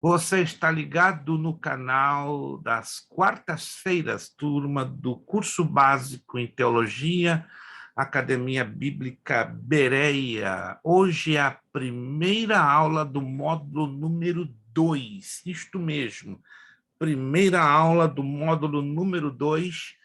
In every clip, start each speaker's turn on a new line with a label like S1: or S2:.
S1: Você está ligado no canal das quartas-feiras, turma do curso básico em Teologia, Academia Bíblica Bereia. Hoje é a primeira aula do módulo número 2, isto mesmo, primeira aula do módulo número 2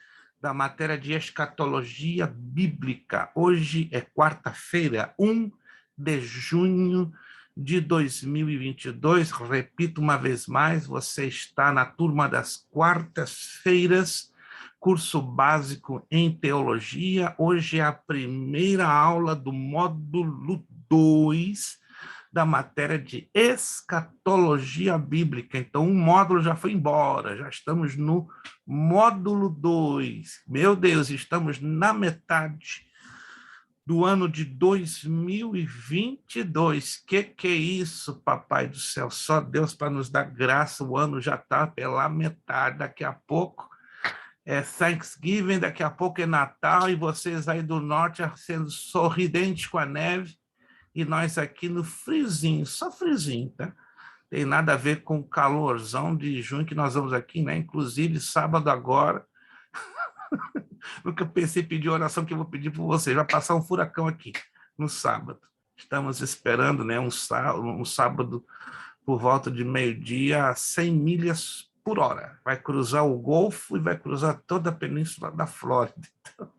S1: da matéria de escatologia bíblica. Hoje é quarta-feira, 1 de junho de 2022. Repito uma vez mais, você está na turma das quartas-feiras, curso básico em teologia. Hoje é a primeira aula do módulo 2 da matéria de escatologia bíblica. Então, um módulo já foi embora, já estamos no módulo 2. Meu Deus, estamos na metade do ano de 2022. Que é isso, papai do céu? Só Deus para nos dar graça. O ano já está pela metade. Daqui a pouco é Thanksgiving, daqui a pouco é Natal, e vocês aí do norte sendo sorridentes com a neve, e nós aqui no friozinho, só friozinho, tá? Tem nada a ver com o calorzão de junho que nós vamos aqui, né? Inclusive, sábado agora, nunca pensei em pedir oração que eu vou pedir para vocês. Vai passar um furacão aqui no sábado. Estamos esperando, né, um sábado por volta de meio-dia a 100 milhas por hora. Vai cruzar o Golfo e vai cruzar toda a península da Flórida. Então,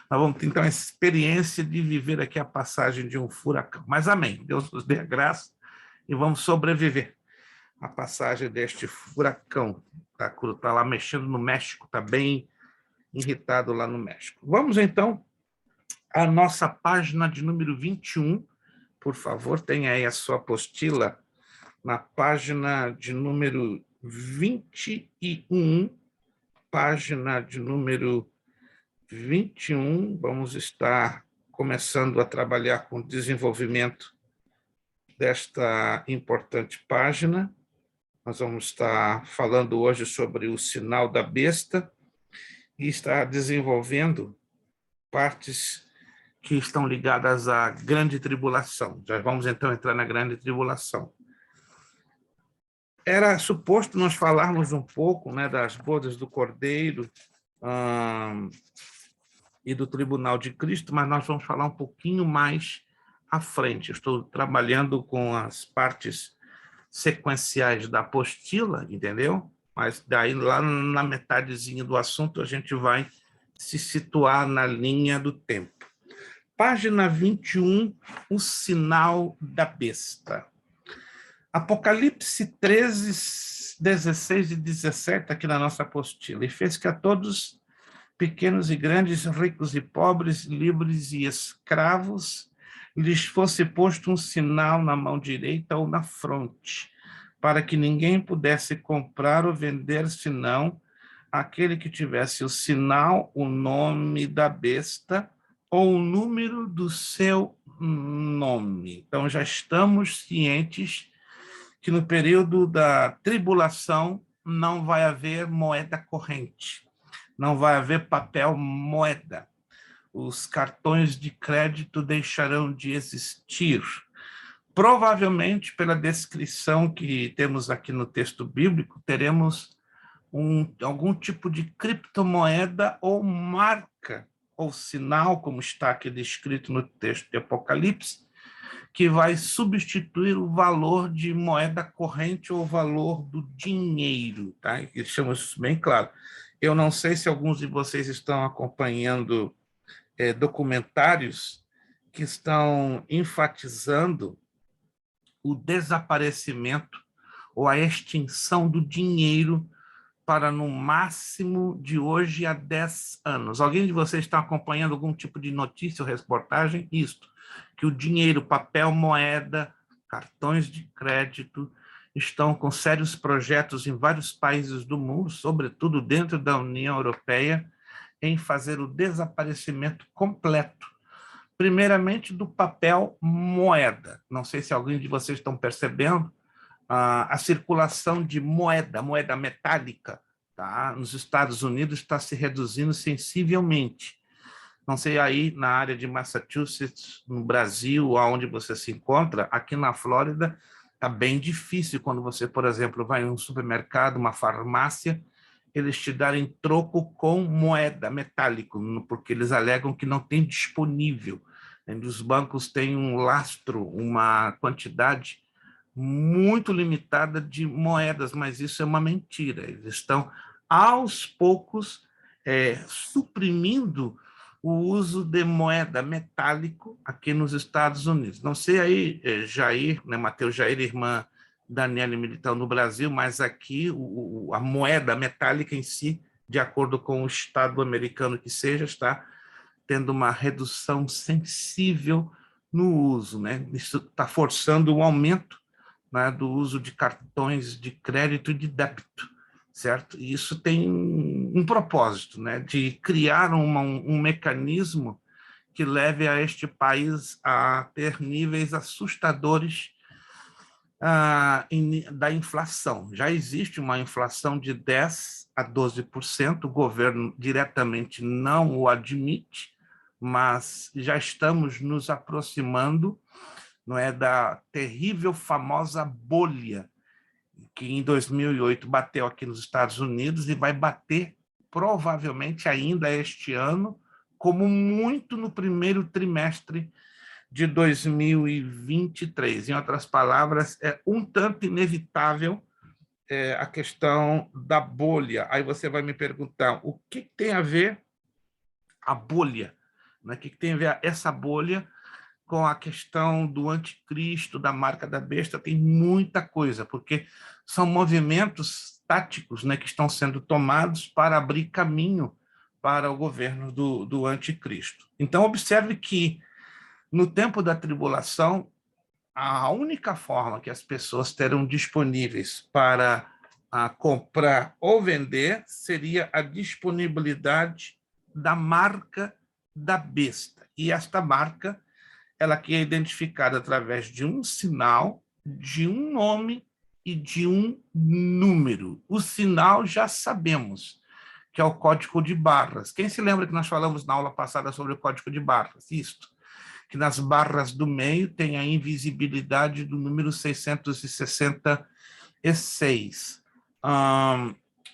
S1: nós vamos ter, então, a experiência de viver aqui a passagem de um furacão. Mas amém, Deus nos dê a graça e vamos sobreviver à passagem deste furacão. Está lá mexendo no México, está bem irritado lá no México. Vamos, então, à nossa página de número 21. Por favor, tenha aí a sua apostila na página de número 21. Página de número 21. Vamos estar começando a trabalhar com o desenvolvimento desta importante página. Nós vamos estar falando hoje sobre o sinal da besta e estar desenvolvendo partes que estão ligadas à grande tribulação. Já vamos, então, entrar na grande tribulação. Era suposto nós falarmos um pouco, né, das bodas do Cordeiro e do Tribunal de Cristo, mas nós vamos falar um pouquinho mais à frente. Eu estou trabalhando com as partes sequenciais da apostila, entendeu? Mas daí, lá na metadezinha do assunto, a gente vai se situar na linha do tempo. Página 21, o sinal da besta. Apocalipse 13, 16 e 17, aqui na nossa apostila. E fez que a todos, pequenos e grandes, ricos e pobres, livres e escravos, lhes fosse posto um sinal na mão direita ou na fronte, para que ninguém pudesse comprar ou vender, senão aquele que tivesse o sinal, o nome da besta ou o número do seu nome. Então, já estamos cientes que no período da tribulação não vai haver moeda corrente, não vai haver papel moeda. Os cartões de crédito deixarão de existir. Provavelmente, pela descrição que temos aqui no texto bíblico, teremos algum tipo de criptomoeda ou marca ou sinal, como está aqui descrito no texto de Apocalipse, que vai substituir o valor de moeda corrente ou o valor do dinheiro, tá? Deixamos isso bem claro. Eu não sei se alguns de vocês estão acompanhando documentários que estão enfatizando o desaparecimento ou a extinção do dinheiro para no máximo de hoje a 10 anos. Alguém de vocês está acompanhando algum tipo de notícia ou reportagem? Isto, que o dinheiro, papel, moeda, cartões de crédito estão com sérios projetos em vários países do mundo, sobretudo dentro da União Europeia, em fazer o desaparecimento completo, primeiramente do papel moeda. Não sei se alguém de vocês estão percebendo, a circulação de moeda metálica, tá? Nos Estados Unidos está se reduzindo sensivelmente. Não sei aí na área de Massachusetts, no Brasil, aonde você se encontra, aqui na Flórida, Está bem difícil quando você, por exemplo, vai em um supermercado, uma farmácia, eles te darem troco com moeda, metálico, porque eles alegam que não tem disponível. Os bancos têm um lastro, uma quantidade muito limitada de moedas, mas isso é uma mentira. Eles estão, aos poucos, suprimindo o uso de moeda metálico aqui nos Estados Unidos. Não sei aí, Jair, né, Matheus Jair, irmã Daniela Militão no Brasil, mas aqui a moeda metálica em si, de acordo com o Estado americano que seja, está tendo uma redução sensível no uso, né? Isso está forçando um aumento, né, do uso de cartões de crédito e de débito, certo? E isso tem um propósito, né, de criar um mecanismo que leve a este país a ter níveis assustadores da inflação. Já existe uma inflação de 10% a 12%, o governo diretamente não o admite, mas já estamos nos aproximando, não é, da terrível famosa bolha que em 2008 bateu aqui nos Estados Unidos e vai bater provavelmente ainda este ano, como muito no primeiro trimestre de 2023. Em outras palavras, é um tanto inevitável a questão da bolha. Aí você vai me perguntar, o que tem a ver a bolha? O que tem a ver essa bolha com a questão do anticristo, da marca da besta? Tem muita coisa, porque são movimentos táticos, né, que estão sendo tomados para abrir caminho para o governo do anticristo. Então, observe que, no tempo da tribulação, a única forma que as pessoas terão disponíveis para comprar ou vender seria a disponibilidade da marca da besta. E esta marca, ela que é identificada através de um sinal, de um nome e de um número. O sinal já sabemos, que é o código de barras. Quem se lembra que nós falamos na aula passada sobre o código de barras? Isto, que nas barras do meio tem a invisibilidade do número 666.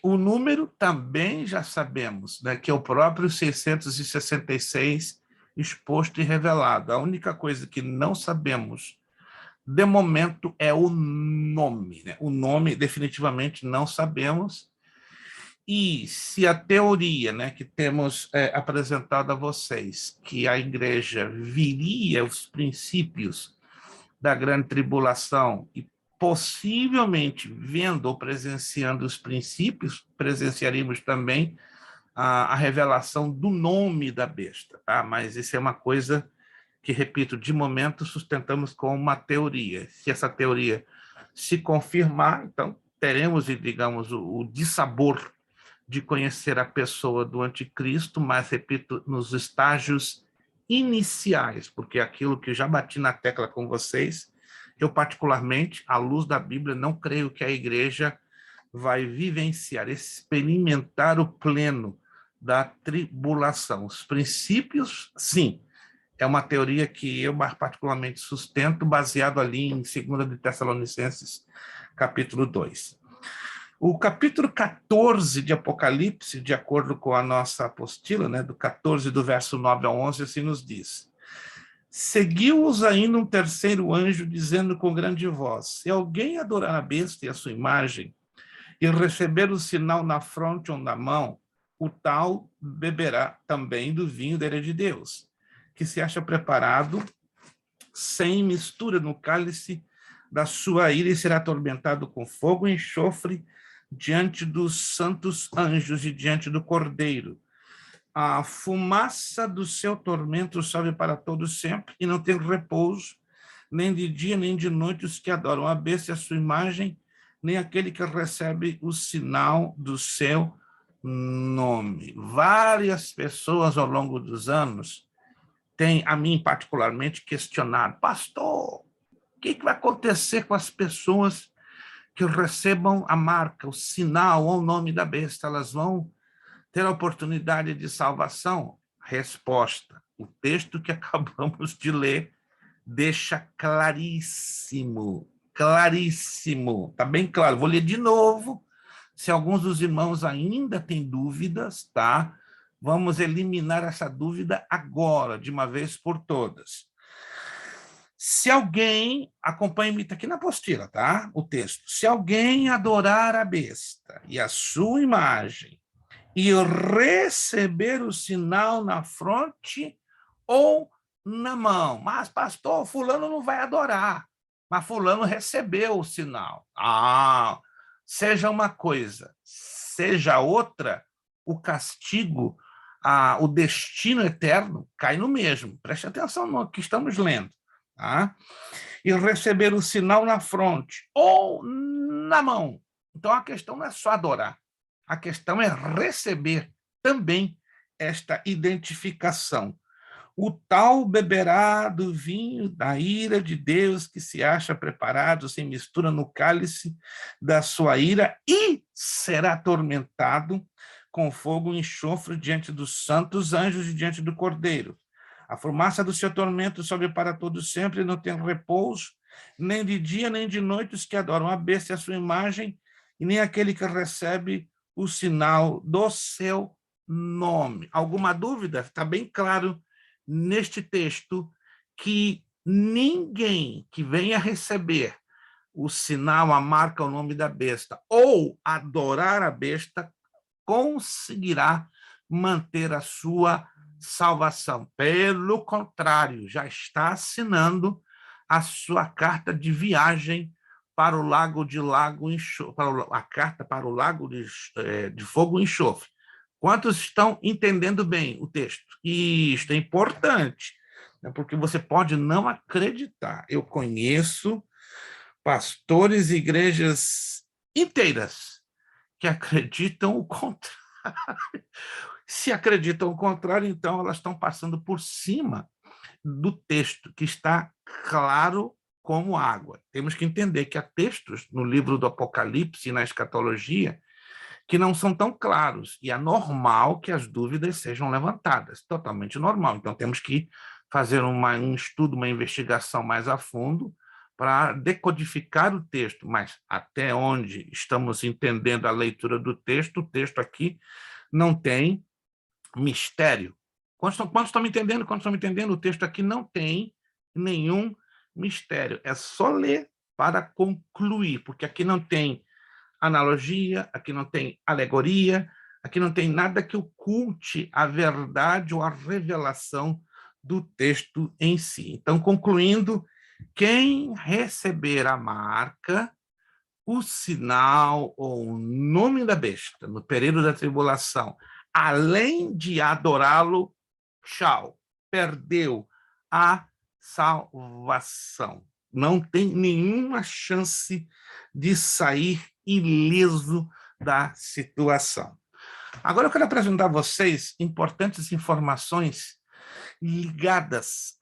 S1: O número também já sabemos, né, que é o próprio 666 exposto e revelado. A única coisa que não sabemos, de momento, é o nome, né? O nome, definitivamente, não sabemos. E se a teoria, né, que temos apresentado a vocês, que a igreja viria os princípios da grande tribulação e possivelmente vendo ou presenciando os princípios, presenciaríamos também a revelação do nome da besta, tá? Mas isso é uma coisa que, repito, de momento sustentamos com uma teoria. Se essa teoria se confirmar, então teremos, digamos, o dissabor de conhecer a pessoa do anticristo, mas, repito, nos estágios iniciais, porque aquilo que eu já bati na tecla com vocês, eu particularmente, à luz da Bíblia, não creio que a igreja vai vivenciar, experimentar o pleno da tribulação. Os princípios, sim, é uma teoria que eu particularmente sustento, baseado ali em 2 de Tessalonicenses, capítulo 2. O capítulo 14 de Apocalipse, de acordo com a nossa apostila, né, do 14, do verso 9 ao 11, assim nos diz: seguiu-os ainda um terceiro anjo, dizendo com grande voz: se alguém adorar a besta e a sua imagem, e receber o sinal na fronte ou na mão, o tal beberá também do vinho da ira de Deus, que se acha preparado sem mistura no cálice da sua ira, e será atormentado com fogo e enxofre diante dos santos anjos e diante do Cordeiro. A fumaça do seu tormento sobe para todo sempre, e não tem repouso, nem de dia nem de noite, os que adoram a besta e a sua imagem, nem aquele que recebe o sinal do seu nome. Várias pessoas ao longo dos anos têm, a mim particularmente, questionado: pastor, o que vai acontecer com as pessoas que recebam a marca, o sinal ou o nome da besta? Elas vão ter a oportunidade de salvação? Resposta: o texto que acabamos de ler deixa claríssimo, claríssimo, está bem claro. Vou ler de novo, se alguns dos irmãos ainda têm dúvidas, tá? Vamos eliminar essa dúvida agora, de uma vez por todas. Se alguém, acompanhe-me aqui na apostila, tá? O texto. Se alguém adorar a besta e a sua imagem e receber o sinal na fronte ou na mão. Mas, pastor, fulano não vai adorar, mas fulano recebeu o sinal. Seja uma coisa, seja outra, o castigo, o destino eterno cai no mesmo. Preste atenção no que estamos lendo. Tá? E receber o sinal na fronte ou na mão. Então, a questão não é só adorar. A questão é receber também esta identificação. O tal beberá do vinho da ira de Deus que se acha preparado, sem mistura no cálice da sua ira e será atormentado com fogo e enxofre diante dos santos anjos e diante do Cordeiro. A fumaça do seu tormento sobe para todos sempre, não tem repouso, nem de dia nem de noite os que adoram a besta e a sua imagem, e nem aquele que recebe o sinal do seu nome. Alguma dúvida? Está bem claro neste texto que ninguém que venha receber o sinal, a marca, o nome da besta, ou adorar a besta, conseguirá manter a sua salvação. Pelo contrário, já está assinando a sua carta de viagem para o lago de enxofre, a carta para o lago de fogo e enxofre. Quantos estão entendendo bem o texto? E isto é importante, né, porque você pode não acreditar. Eu conheço pastores e igrejas inteiras que acreditam o contrário. Se acreditam o contrário, então elas estão passando por cima do texto, que está claro como água. Temos que entender que há textos no livro do Apocalipse e na escatologia que não são tão claros, e é normal que as dúvidas sejam levantadas, totalmente normal. Então, temos que fazer um estudo, uma investigação mais a fundo para decodificar o texto, mas até onde estamos entendendo a leitura do texto, o texto aqui não tem mistério. Quantos estão me entendendo? Quantos estão me entendendo? O texto aqui não tem nenhum mistério. É só ler para concluir, porque aqui não tem analogia, aqui não tem alegoria, aqui não tem nada que oculte a verdade ou a revelação do texto em si. Então, concluindo, quem receber a marca, o sinal ou o nome da besta no período da tribulação, além de adorá-lo, tchau, perdeu a salvação. Não tem nenhuma chance de sair ileso da situação. Agora eu quero apresentar a vocês importantes informações ligadas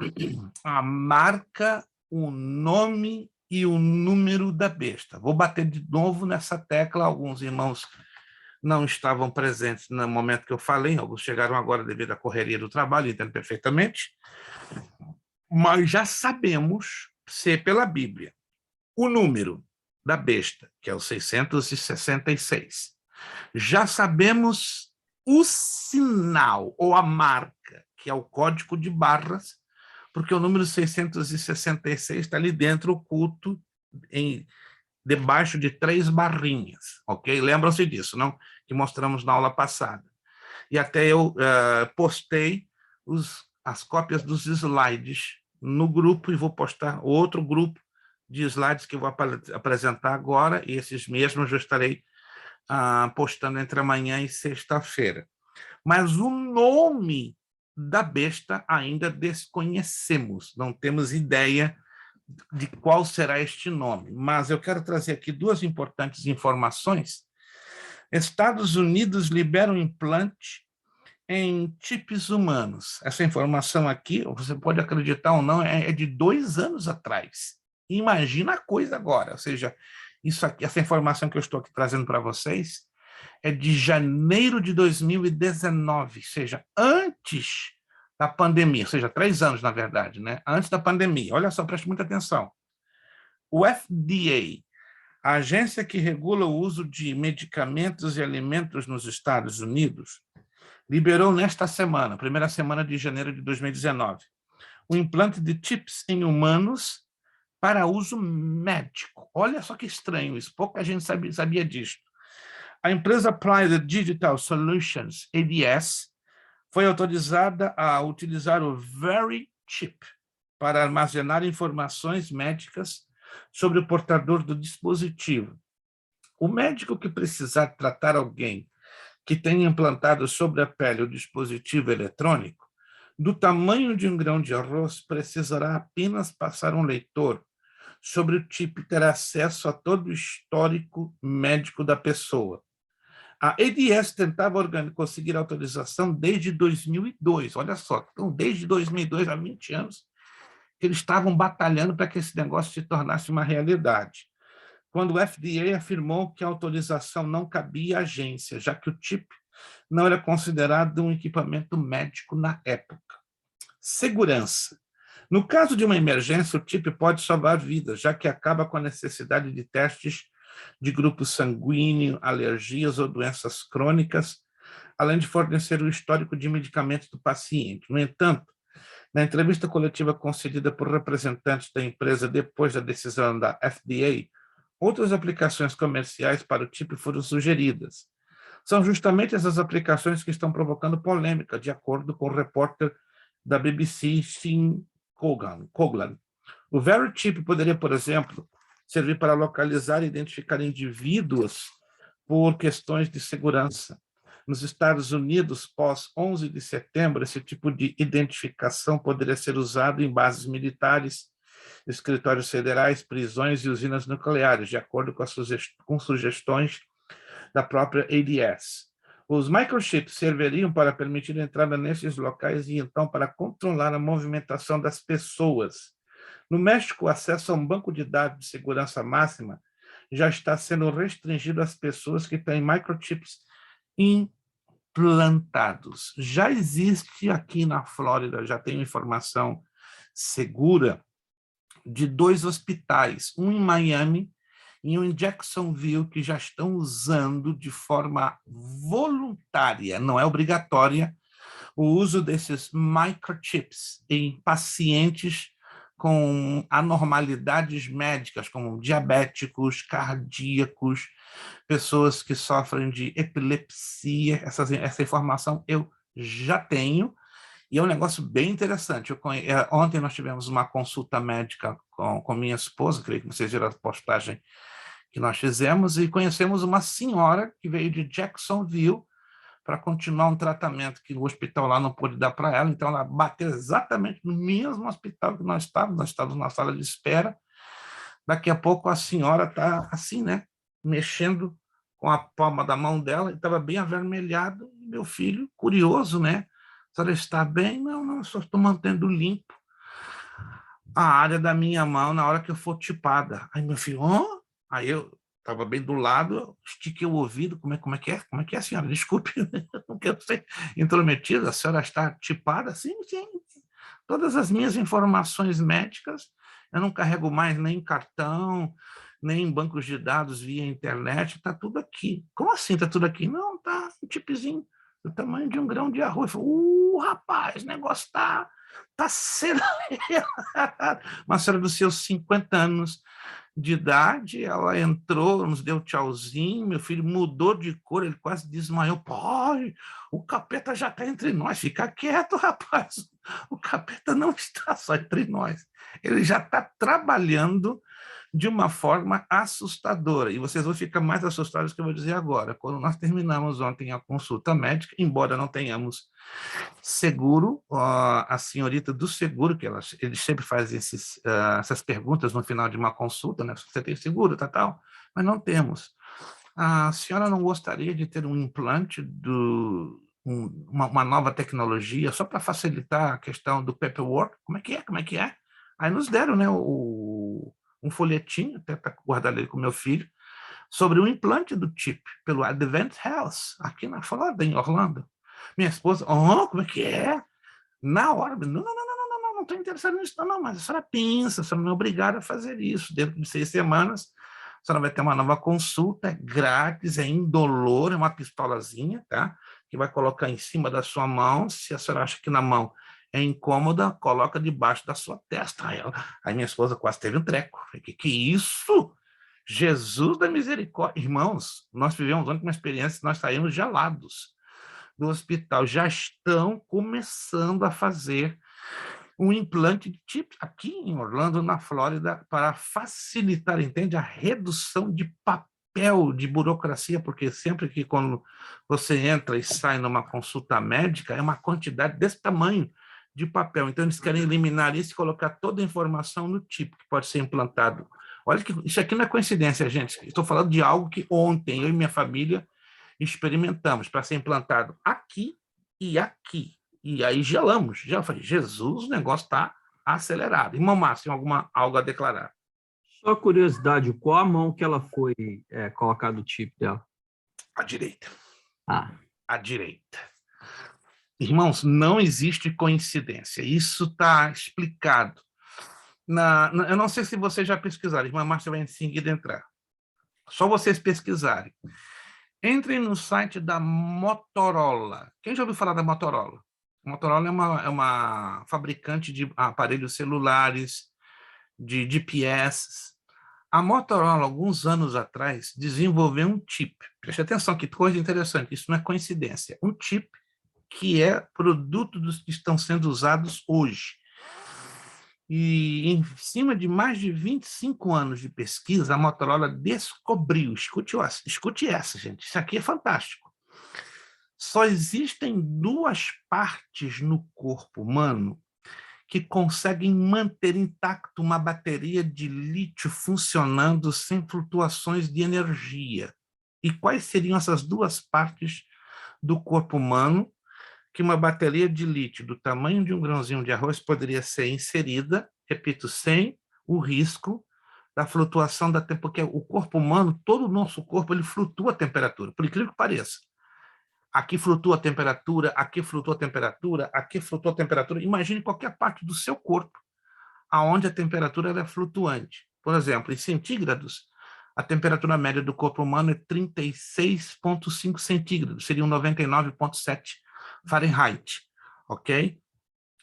S1: à marca, o nome e o número da besta. Vou bater de novo nessa tecla, alguns irmãos não estavam presentes no momento que eu falei, alguns chegaram agora devido à correria do trabalho, entendo perfeitamente, mas já sabemos, se pela Bíblia, o número da besta, que é o 666. Já sabemos o sinal, ou a marca, que é o código de barras, porque o número 666 está ali dentro, oculto, debaixo de 3 barrinhas, ok? Lembram-se disso, não? Que mostramos na aula passada. E até eu postei as cópias dos slides no grupo e vou postar outro grupo de slides que eu vou apresentar agora, e esses mesmos eu estarei postando entre amanhã e sexta-feira. Mas o nome da besta ainda desconhecemos, não temos ideia de qual será este nome, mas eu quero trazer aqui 2 importantes informações. Estados Unidos libera um implante em chips humanos. Essa informação aqui, você pode acreditar ou não, é de 2 anos atrás. Imagina a coisa agora, ou seja, isso aqui, essa informação que eu estou aqui trazendo para vocês é de janeiro de 2019, ou seja, antes da pandemia, ou seja, 3 anos, na verdade, né? Antes da pandemia. Olha só, preste muita atenção. O FDA, a agência que regula o uso de medicamentos e alimentos nos Estados Unidos, liberou nesta semana, primeira semana de janeiro de 2019, o implante de chips em humanos para uso médico. Olha só que estranho isso, pouca gente sabia disso. A empresa Applied Digital Solutions, ADS, foi autorizada a utilizar o Very Chip para armazenar informações médicas sobre o portador do dispositivo. O médico que precisar tratar alguém que tenha implantado sobre a pele o dispositivo eletrônico, do tamanho de um grão de arroz, precisará apenas passar um leitor sobre o chip e ter acesso a todo o histórico médico da pessoa. A ADS tentava conseguir autorização desde 2002, olha só, então desde 2002, há 20 anos, que eles estavam batalhando para que esse negócio se tornasse uma realidade, quando o FDA afirmou que a autorização não cabia à agência, já que o chip não era considerado um equipamento médico na época. Segurança. No caso de uma emergência, o chip pode salvar vidas, já que acaba com a necessidade de testes de grupo sanguíneo, alergias ou doenças crônicas, além de fornecer o histórico de medicamentos do paciente. No entanto, na entrevista coletiva concedida por representantes da empresa depois da decisão da FDA, outras aplicações comerciais para o chip foram sugeridas. São justamente essas aplicações que estão provocando polêmica, de acordo com o repórter da BBC, Sean Coglan. O VeriChip poderia, por exemplo, servir para localizar e identificar indivíduos por questões de segurança. Nos Estados Unidos, pós 11 de setembro, esse tipo de identificação poderia ser usado em bases militares, escritórios federais, prisões e usinas nucleares, de acordo com sugestões da própria ADS. Os microchips serviriam para permitir a entrada nesses locais e, então, para controlar a movimentação das pessoas. No México, o acesso a um banco de dados de segurança máxima já está sendo restringido às pessoas que têm microchips implantados. Já existe aqui na Flórida, já tenho informação segura, de 2 hospitais, um em Miami e um em Jacksonville, que já estão usando de forma voluntária, não é obrigatória, o uso desses microchips em pacientes com anormalidades médicas, como diabéticos, cardíacos, pessoas que sofrem de epilepsia. Essa informação eu já tenho, e é um negócio bem interessante. Ontem nós tivemos uma consulta médica com minha esposa, creio que vocês viram a postagem que nós fizemos, e conhecemos uma senhora que veio de Jacksonville para continuar um tratamento que o hospital lá não pôde dar para ela, então ela bateu exatamente no mesmo hospital que nós estávamos na sala de espera. Daqui a pouco a senhora está assim, né, mexendo com a palma da mão dela, e estava bem avermelhado, e meu filho, curioso, né, a senhora está bem? Não, só estou mantendo limpo a área da minha mão na hora que eu for tipada. Aí meu filho, oh? Aí eu estava bem do lado, estiquei o ouvido, como é que é? Como é que é, senhora? Desculpe, não quero ser intrometida, a senhora está tipada? Sim. Todas as minhas informações médicas, eu não carrego mais nem cartão, nem em bancos de dados via internet, está tudo aqui. Como assim está tudo aqui? Não, está um chipzinho do tamanho de um grão de arroz. Eu falei, rapaz, o negócio está sendo... Uma senhora dos seus 50 anos de idade, ela entrou, nos deu tchauzinho, meu filho mudou de cor, ele quase desmaiou. Pai, o capeta já está entre nós, fica quieto, rapaz, o capeta não está só entre nós, ele já está trabalhando de uma forma assustadora, e vocês vão ficar mais assustados do que eu vou dizer agora. Quando nós terminamos ontem a consulta médica, embora não tenhamos seguro, a senhorita do seguro, que eles sempre fazem essas perguntas no final de uma consulta, né? Você tem seguro, tal, mas não temos. A senhora não gostaria de ter um implante, uma nova tecnologia, só para facilitar a questão do paperwork? Como é que é? Aí nos deram, né, um folhetinho, até para guardar ele com meu filho, sobre o implante do chip pelo Advent Health, aqui na Flórida, em Orlando. Minha esposa, como é que é? Na hora, não estou interessado nisso, não, mas a senhora pensa, a senhora não é obrigada a fazer isso. Dentro de 6 semanas, a senhora vai ter uma nova consulta, é grátis, é indolor, é uma pistolazinha, tá? Que vai colocar em cima da sua mão. Se a senhora acha que na mão é incômoda, coloca debaixo da sua testa. Aí minha esposa quase teve um treco. Falei, que isso? Jesus da misericórdia. Irmãos, nós vivemos ontem uma experiência, nós saímos gelados do hospital, já estão começando a fazer um implante de chip aqui em Orlando, na Flórida, para facilitar, entende, a redução de papel, de burocracia, porque sempre que quando você entra e sai numa consulta médica, é uma quantidade desse tamanho de papel. Então, eles querem eliminar isso e colocar toda a informação no chip que pode ser implantado. Olha que isso aqui não é coincidência, gente. Estou falando de algo que ontem eu e minha família experimentamos para ser implantado aqui e aqui. E aí gelamos. Já falei, Jesus, o negócio está acelerado. Irmão Márcio, algo a declarar?
S2: Só curiosidade, qual a mão que ela foi colocado o chip dela?
S1: A direita.
S2: Ah.
S1: A direita. Irmãos, não existe coincidência. Isso está explicado. Eu não sei se vocês já pesquisaram, irmã Márcia vai em seguida entrar. Só vocês pesquisarem. Entrem no site da Motorola. Quem já ouviu falar da Motorola? A Motorola é uma fabricante de aparelhos celulares, de GPS. A Motorola, alguns anos atrás, desenvolveu um chip. Preste atenção, que coisa interessante, isso não é coincidência. Um chip que é produto dos que estão sendo usados hoje. E em cima de mais de 25 anos de pesquisa, a Motorola descobriu, escute essa, gente, isso aqui é fantástico. Só existem 2 partes no corpo humano que conseguem manter intacto uma bateria de lítio funcionando sem flutuações de energia. E quais seriam essas 2 partes do corpo humano que uma bateria de lítio do tamanho de um grãozinho de arroz poderia ser inserida, repito, sem o risco da flutuação da temperatura, porque o corpo humano, todo o nosso corpo, ele flutua a temperatura, por incrível que pareça. Aqui flutua a temperatura, aqui flutua a temperatura, aqui flutua a temperatura. Imagine qualquer parte do seu corpo aonde a temperatura ela é flutuante. Por exemplo, em centígrados, a temperatura média do corpo humano é 36,5 centígrados, seriam 99,7 Fahrenheit, ok?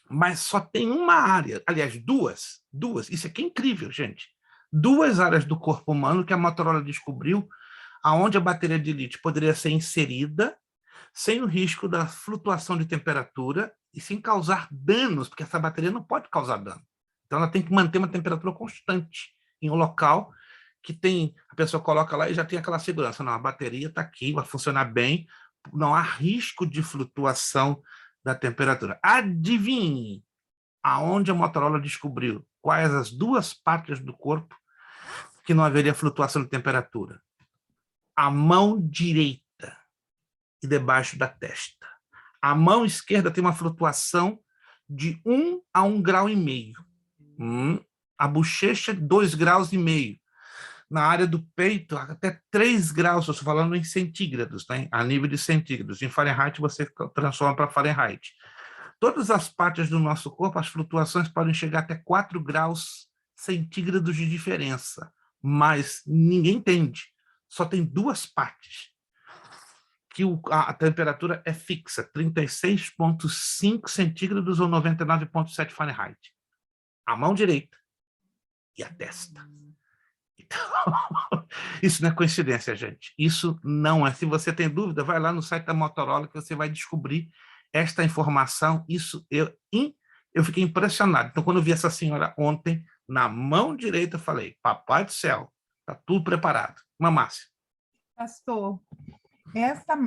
S1: Mas só tem uma área, aliás, duas, isso aqui é incrível, gente. 2 áreas do corpo humano que a Motorola descobriu aonde a bateria de lítio poderia ser inserida sem o risco da flutuação de temperatura e sem causar danos, porque essa bateria não pode causar dano. Então, ela tem que manter uma temperatura constante em um local que tem, a pessoa coloca lá e já tem aquela segurança. Não, a bateria está aqui, vai funcionar bem, não há risco de flutuação da temperatura. Adivinhe aonde a Motorola descobriu quais as 2 partes do corpo que não haveria flutuação de temperatura. A mão direita e debaixo da testa. A mão esquerda tem uma flutuação de 1 a 1,5 graus. A bochecha, 2,5 graus. Na área do peito, até 3 graus, estou falando em centígrados, né? A nível de centígrados. Em Fahrenheit, você transforma para Fahrenheit. Todas as partes do nosso corpo, as flutuações podem chegar até 4 graus centígrados de diferença, mas ninguém entende. Só tem 2 partes que a temperatura é fixa, 36,5 centígrados ou 99,7 Fahrenheit. A mão direita e a testa. Então, isso não é coincidência, gente. Isso não é. Se você tem dúvida, vai lá no site da Motorola que você vai descobrir esta informação. Isso eu fiquei impressionado. Então, quando eu vi essa senhora ontem, na mão direita, eu falei, papai do céu, está tudo preparado. Mamácia.
S3: Pastor,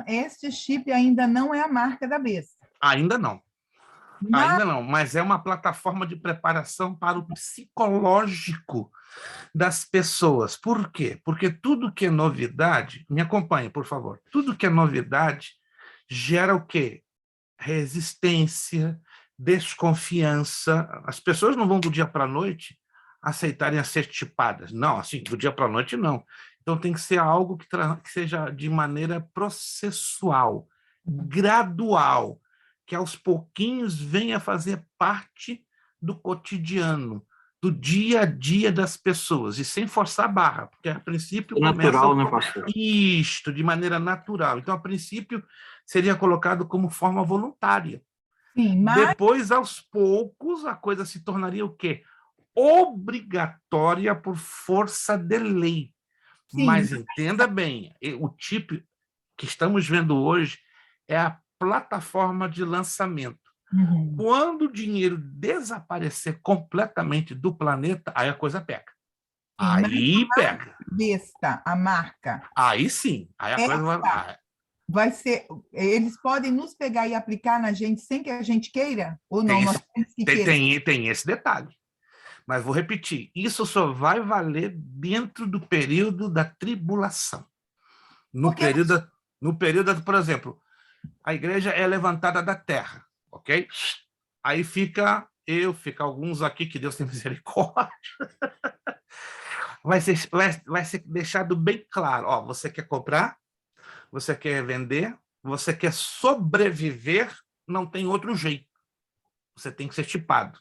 S3: este chip ainda não é a marca da besta.
S1: Ainda não. Ainda não, mas é uma plataforma de preparação para o psicológico das pessoas. Por quê? Porque tudo que é novidade, me acompanhe, por favor, tudo que é novidade gera o quê? Resistência, desconfiança. As pessoas não vão do dia para a noite aceitarem a ser chipadas. Não, assim, do dia para a noite não. Então tem que ser algo que seja de maneira processual, gradual, que aos pouquinhos venha fazer parte do cotidiano, do dia a dia das pessoas, e sem forçar a barra, porque a princípio
S2: Natural,
S1: começa
S2: né, pastor?
S1: isto de maneira natural. Então, a princípio, seria colocado como forma voluntária.
S3: Sim, mas
S1: Depois, aos poucos, a coisa se tornaria o quê? Obrigatória por força de lei.
S3: sim,
S1: Mas entenda bem, o tipo que estamos vendo hoje é a plataforma de lançamento.
S3: uhum.
S1: Quando o dinheiro desaparecer completamente do planeta, aí a coisa pega.
S3: Sim, mas
S1: Aí pega.
S3: besta, a marca,
S1: Aí sim. Aí a coisa vai.
S3: essa vai ser, eles podem nos pegar e aplicar na gente sem que a gente queira? Ou não,
S1: Tem
S3: nós
S1: esse,
S3: temos que querer?
S1: tem esse detalhe. Mas vou repetir: isso só vai valer dentro do período da tribulação. No
S3: Porque
S1: período, no período, por exemplo, a igreja é levantada da terra, ok? Aí fica alguns aqui, que Deus tem misericórdia. Vai ser deixado bem claro: ó, você quer comprar, você quer vender, você quer sobreviver, não tem outro jeito. Você tem que ser tipado.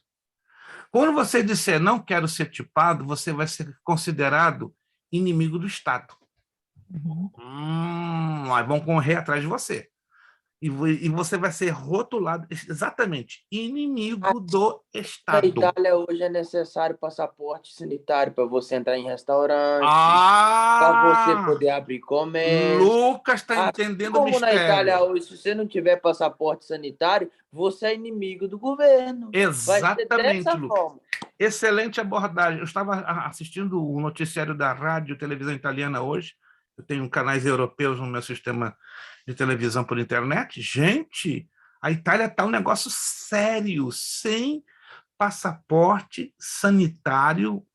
S1: Quando você disser não quero ser tipado, você vai ser considerado inimigo do Estado.
S3: Uhum.
S1: Aí vão correr atrás de você. E você vai ser rotulado exatamente inimigo do
S4: Na
S1: Estado.
S4: Itália hoje é necessário passaporte sanitário para você entrar em restaurante, para você
S1: Ah!
S4: poder abrir comércio.
S1: Lucas está
S4: Assim
S1: entendendo o
S4: como na Itália
S1: mistério.
S4: hoje, se você não tiver passaporte sanitário, você é inimigo do governo. Vai ser
S1: Exatamente,
S4: dessa
S1: Lucas.
S4: forma.
S1: Excelente abordagem. Eu estava assistindo o noticiário da rádio e televisão italiana hoje. Eu tenho canais europeus no meu sistema de televisão por internet. Gente, a Itália está um negócio sério. Sem passaporte sanitário,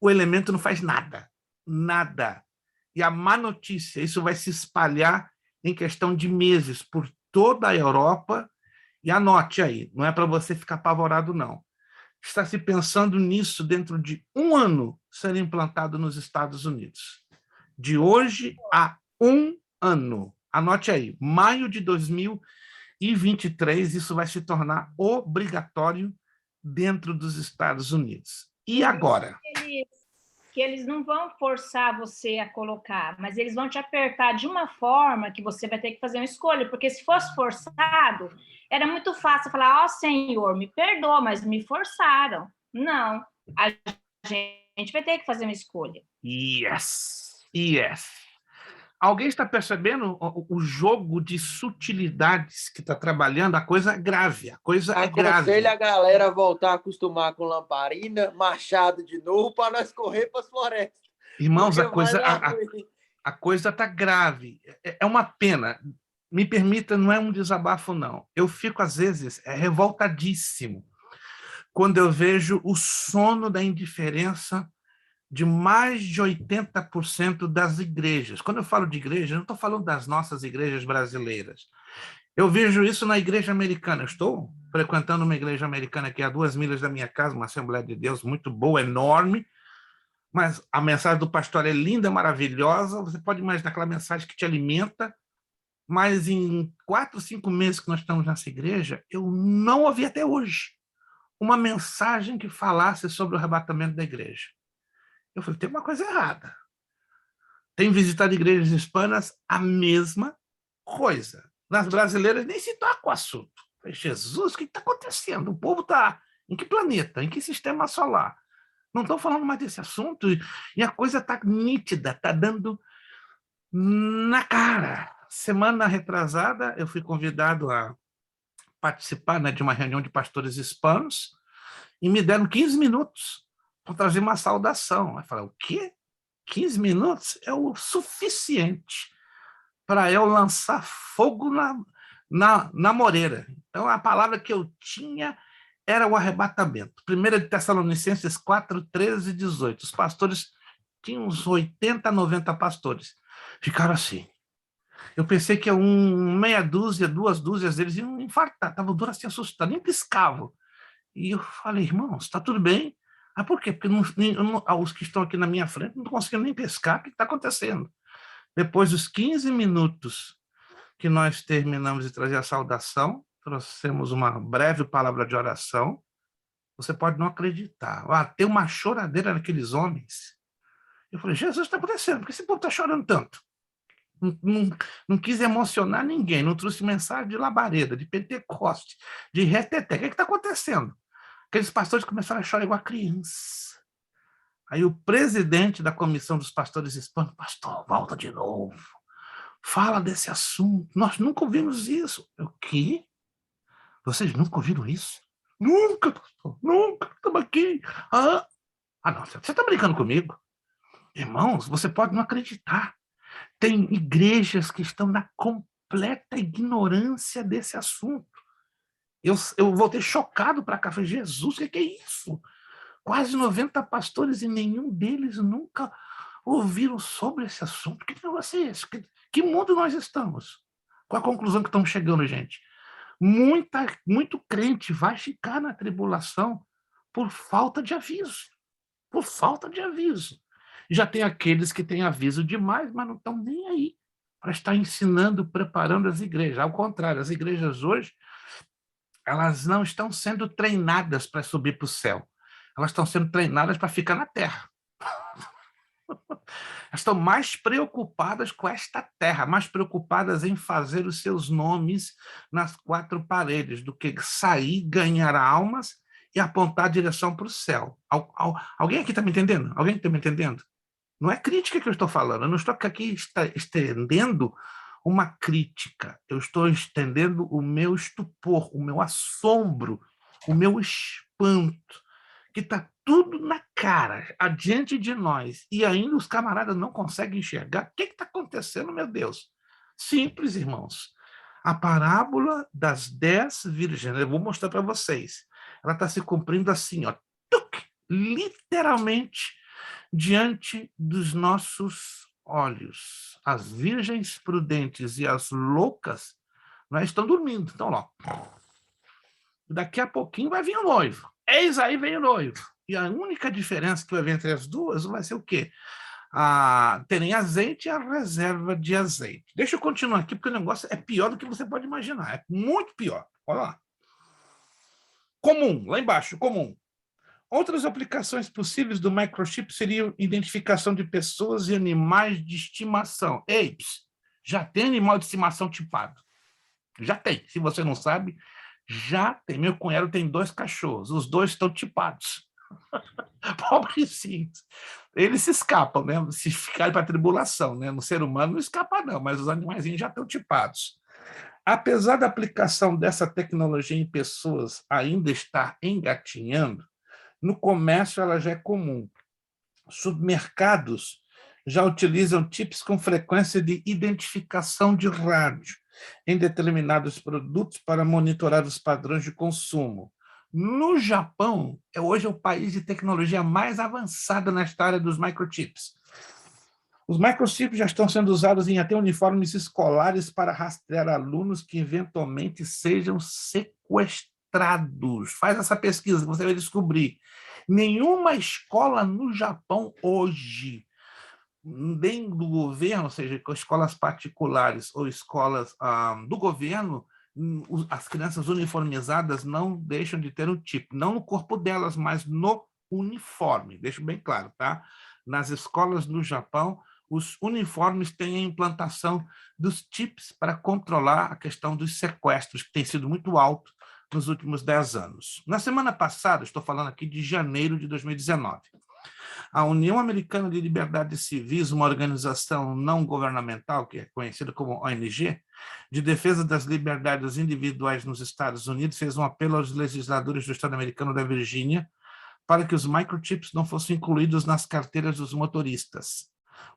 S1: o elemento não faz nada. Nada. E a má notícia, isso vai se espalhar em questão de meses por toda a Europa. E anote aí, não é para você ficar apavorado, não. Está se pensando nisso dentro de um ano ser implantado nos Estados Unidos. De hoje a um ano. Anote aí, maio de 2023, isso vai se tornar obrigatório dentro dos Estados Unidos. E agora?
S5: Que eles não vão forçar você a colocar, mas eles vão te apertar de uma forma que você vai ter que fazer uma escolha, porque se fosse forçado, era muito fácil falar, Senhor, me perdoa, mas me forçaram. Não, a gente vai ter que fazer uma escolha.
S1: Yes. Alguém está percebendo o jogo de sutilidades que está trabalhando? A coisa é grave, a coisa é grave.
S4: Aconselho a galera a voltar a acostumar com lamparina, machado de novo, para nós correr para as florestas.
S1: Irmãos, a coisa está grave. É uma pena. Me permita, não é um desabafo, não. Eu fico, às vezes, revoltadíssimo quando eu vejo o sono da indiferença de mais de 80% das igrejas. Quando eu falo de igreja, eu não estou falando das nossas igrejas brasileiras. Eu vejo isso na igreja americana. Eu estou frequentando uma igreja americana que é a 2 milhas da minha casa, uma Assembleia de Deus muito boa, enorme, mas a mensagem do pastor é linda, maravilhosa. Você pode imaginar aquela mensagem que te alimenta, mas em 4, 5 meses que nós estamos nessa igreja, eu não ouvi até hoje uma mensagem que falasse sobre o arrebatamento da igreja. Eu falei, tem uma coisa errada. Tenho visitado igrejas hispanas, a mesma coisa. Nas brasileiras, nem se toca o assunto. Eu falei, Jesus, o que está acontecendo? O povo está em que planeta? Em que sistema solar? Não estão falando mais desse assunto e a coisa está nítida, está dando na cara. Semana retrasada, eu fui convidado a participar, né, de uma reunião de pastores hispanos e me deram 15 minutos para trazer uma saudação. Eu falei, o quê? 15 minutos é o suficiente para eu lançar fogo na moreira. Então, a palavra que eu tinha era o arrebatamento. 1 de Tessalonicenses 4, 13 e 18. Os pastores tinham uns 80, 90 pastores. Ficaram assim. Eu pensei que meia dúzia, 2 dúzias deles iam infartar. Estavam duros assim, assustados, nem piscavam. E eu falei, irmãos, está tudo bem? Ah, por quê? Porque os que estão aqui na minha frente não conseguiram nem pescar. O que está acontecendo? Depois dos 15 minutos que nós terminamos de trazer a saudação, trouxemos uma breve palavra de oração Você pode não acreditar. Tem uma choradeira naqueles homens. Eu falei, Jesus, está acontecendo? Por que esse povo está chorando tanto? Não quis emocionar ninguém, não trouxe mensagem de labareda, de Pentecoste, de reteté. O que está acontecendo? Aqueles pastores começaram a chorar igual a criança. Aí o presidente da comissão dos pastores hispanos, pastor, volta de novo. Fala desse assunto. Nós nunca ouvimos isso. O quê? Vocês nunca ouviram isso? Nunca, pastor, nunca. Estamos aqui. Não, você está brincando comigo? Irmãos, você pode não acreditar. Tem igrejas que estão na completa ignorância desse assunto. Eu voltei chocado para cá. Falei, Jesus, o que é isso? Quase 90 pastores e nenhum deles nunca ouviram sobre esse assunto. Que negócio é esse? Que mundo nós estamos? Qual a conclusão que estamos chegando, gente? Muito crente vai ficar na tribulação por falta de aviso. Por falta de aviso. Já tem aqueles que têm aviso demais, mas não estão nem aí para estar ensinando, preparando as igrejas. Ao contrário, as igrejas hoje, elas não estão sendo treinadas para subir para o céu. Elas estão sendo treinadas para ficar na terra. Elas estão mais preocupadas com esta terra, mais preocupadas em fazer os seus nomes nas quatro paredes, do que sair, ganhar almas e apontar a direção para o céu. Alguém aqui está me entendendo? Alguém está me entendendo? Não é crítica que eu estou falando, eu não estou aqui estendendo uma crítica, eu estou estendendo o meu estupor, o meu assombro, o meu espanto, que está tudo na cara, adiante de nós, e ainda os camaradas não conseguem enxergar. O que está acontecendo, meu Deus? Simples, irmãos. A parábola das 10 virgens, eu vou mostrar para vocês, ela está se cumprindo assim, ó, literalmente, diante dos nossos olhos. As virgens prudentes e as loucas, estão dormindo. Então, ó, daqui a pouquinho vai vir o noivo. Eis aí vem o noivo. E a única diferença que vai haver entre as duas vai ser o quê? Terem azeite e a reserva de azeite. Deixa eu continuar aqui, porque o negócio é pior do que você pode imaginar. É muito pior. Olha lá. Comum, lá embaixo, comum. Outras aplicações possíveis do microchip seriam identificação de pessoas e animais de estimação. Já tem animal de estimação tipado. Já tem. Se você não sabe, já tem. Meu cunhado tem 2 cachorros. Os 2 estão tipados. Pobrecinhos. Eles se escapam, né? Se ficarem para a tribulação, né? No ser humano não escapa não, mas os animaizinhos já estão tipados. Apesar da aplicação dessa tecnologia em pessoas ainda estar engatinhando, no comércio ela já é comum. Supermercados já utilizam chips com frequência de identificação de rádio em determinados produtos para monitorar os padrões de consumo. No Japão, hoje é o país de tecnologia mais avançada nesta área dos microchips. Os microchips já estão sendo usados em até uniformes escolares para rastrear alunos que eventualmente sejam sequestrados. Faz essa pesquisa, você vai descobrir. Nenhuma escola no Japão hoje, nem do governo, ou seja, escolas particulares ou escolas do governo, as crianças uniformizadas não deixam de ter um chip, não no corpo delas, mas no uniforme. Deixo bem claro, tá? Nas escolas no Japão, os uniformes têm a implantação dos chips para controlar a questão dos sequestros, que tem sido muito alto nos últimos 10 anos. Na semana passada, estou falando aqui de janeiro de 2019, a União Americana de Liberdades Civis, uma organização não governamental, que é conhecida como ONG, de defesa das liberdades individuais nos Estados Unidos, fez um apelo aos legisladores do estado americano da Virgínia para que os microchips não fossem incluídos nas carteiras dos motoristas.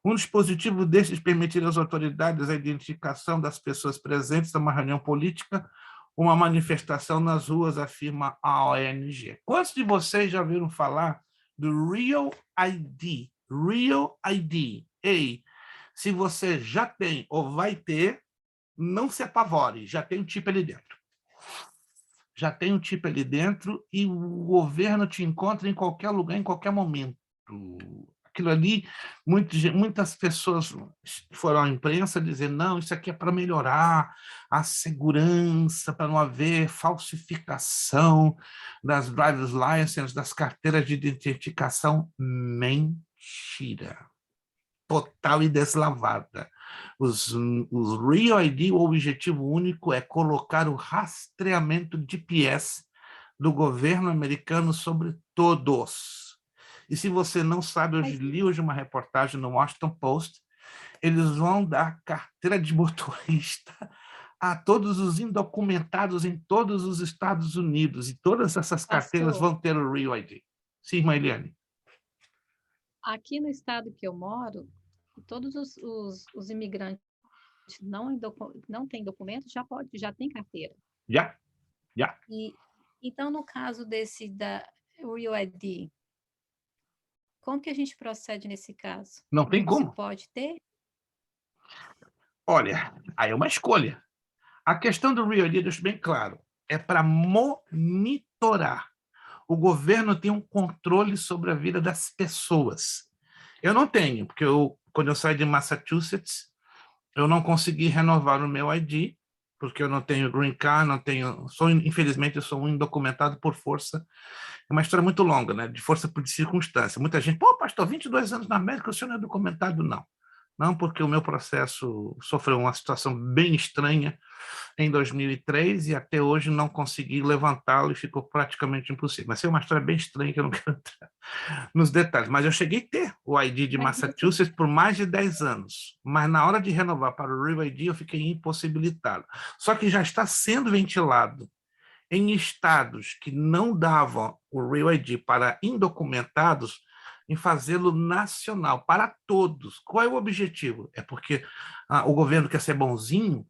S1: Um dispositivo desses permitir às autoridades a identificação das pessoas presentes numa reunião política, uma manifestação nas ruas, afirma a ONG. Quantos de vocês já ouviram falar do Real ID? Real ID. Ei, se você já tem ou vai ter, não se apavore, já tem um chip ali dentro. Já tem um chip ali dentro e o governo te encontra em qualquer lugar, em qualquer momento. aquilo ali, muitas pessoas foram à imprensa dizer, não, isso aqui é para melhorar a segurança, para não haver falsificação das driver's licenses, das carteiras de identificação. Mentira. Total e deslavada. Os Real ID, o objetivo único é colocar o rastreamento de GPS do governo americano sobre todos. E se você não sabe, eu li hoje uma reportagem no Washington Post, eles vão dar carteira de motorista a todos os indocumentados em todos os Estados Unidos, e todas essas carteiras vão ter o Real ID. Sim, irmã Eliane.
S6: Aqui no estado que eu moro, todos os imigrantes não têm documento, já tem carteira.
S1: Já.
S6: E, então, no caso da Real ID, como que a gente procede nesse caso?
S1: Não tem como.
S6: Você pode ter?
S1: Olha, aí é uma escolha. A questão do Real ID, deixo bem claro, é para monitorar. O governo tem um controle sobre a vida das pessoas. Eu não tenho, porque quando eu saí de Massachusetts, eu não consegui renovar o meu ID, porque eu não tenho green card, infelizmente, eu sou um indocumentado por força. É uma história muito longa, né? De força por circunstância. Muita gente, pô, pastor, 22 anos na América, o senhor não é documentado? Não. Não, porque o meu processo sofreu uma situação bem estranha em 2003 e até hoje não consegui levantá-lo e ficou praticamente impossível. Mas é uma história bem estranha que eu não quero entrar nos detalhes. Mas eu cheguei a ter o ID de Massachusetts por mais de 10 anos. Mas na hora de renovar para o Real ID eu fiquei impossibilitado. Só que já está sendo ventilado em estados que não davam o Real ID para indocumentados, em fazê-lo nacional, para todos. Qual é o objetivo? É porque o governo quer ser bonzinho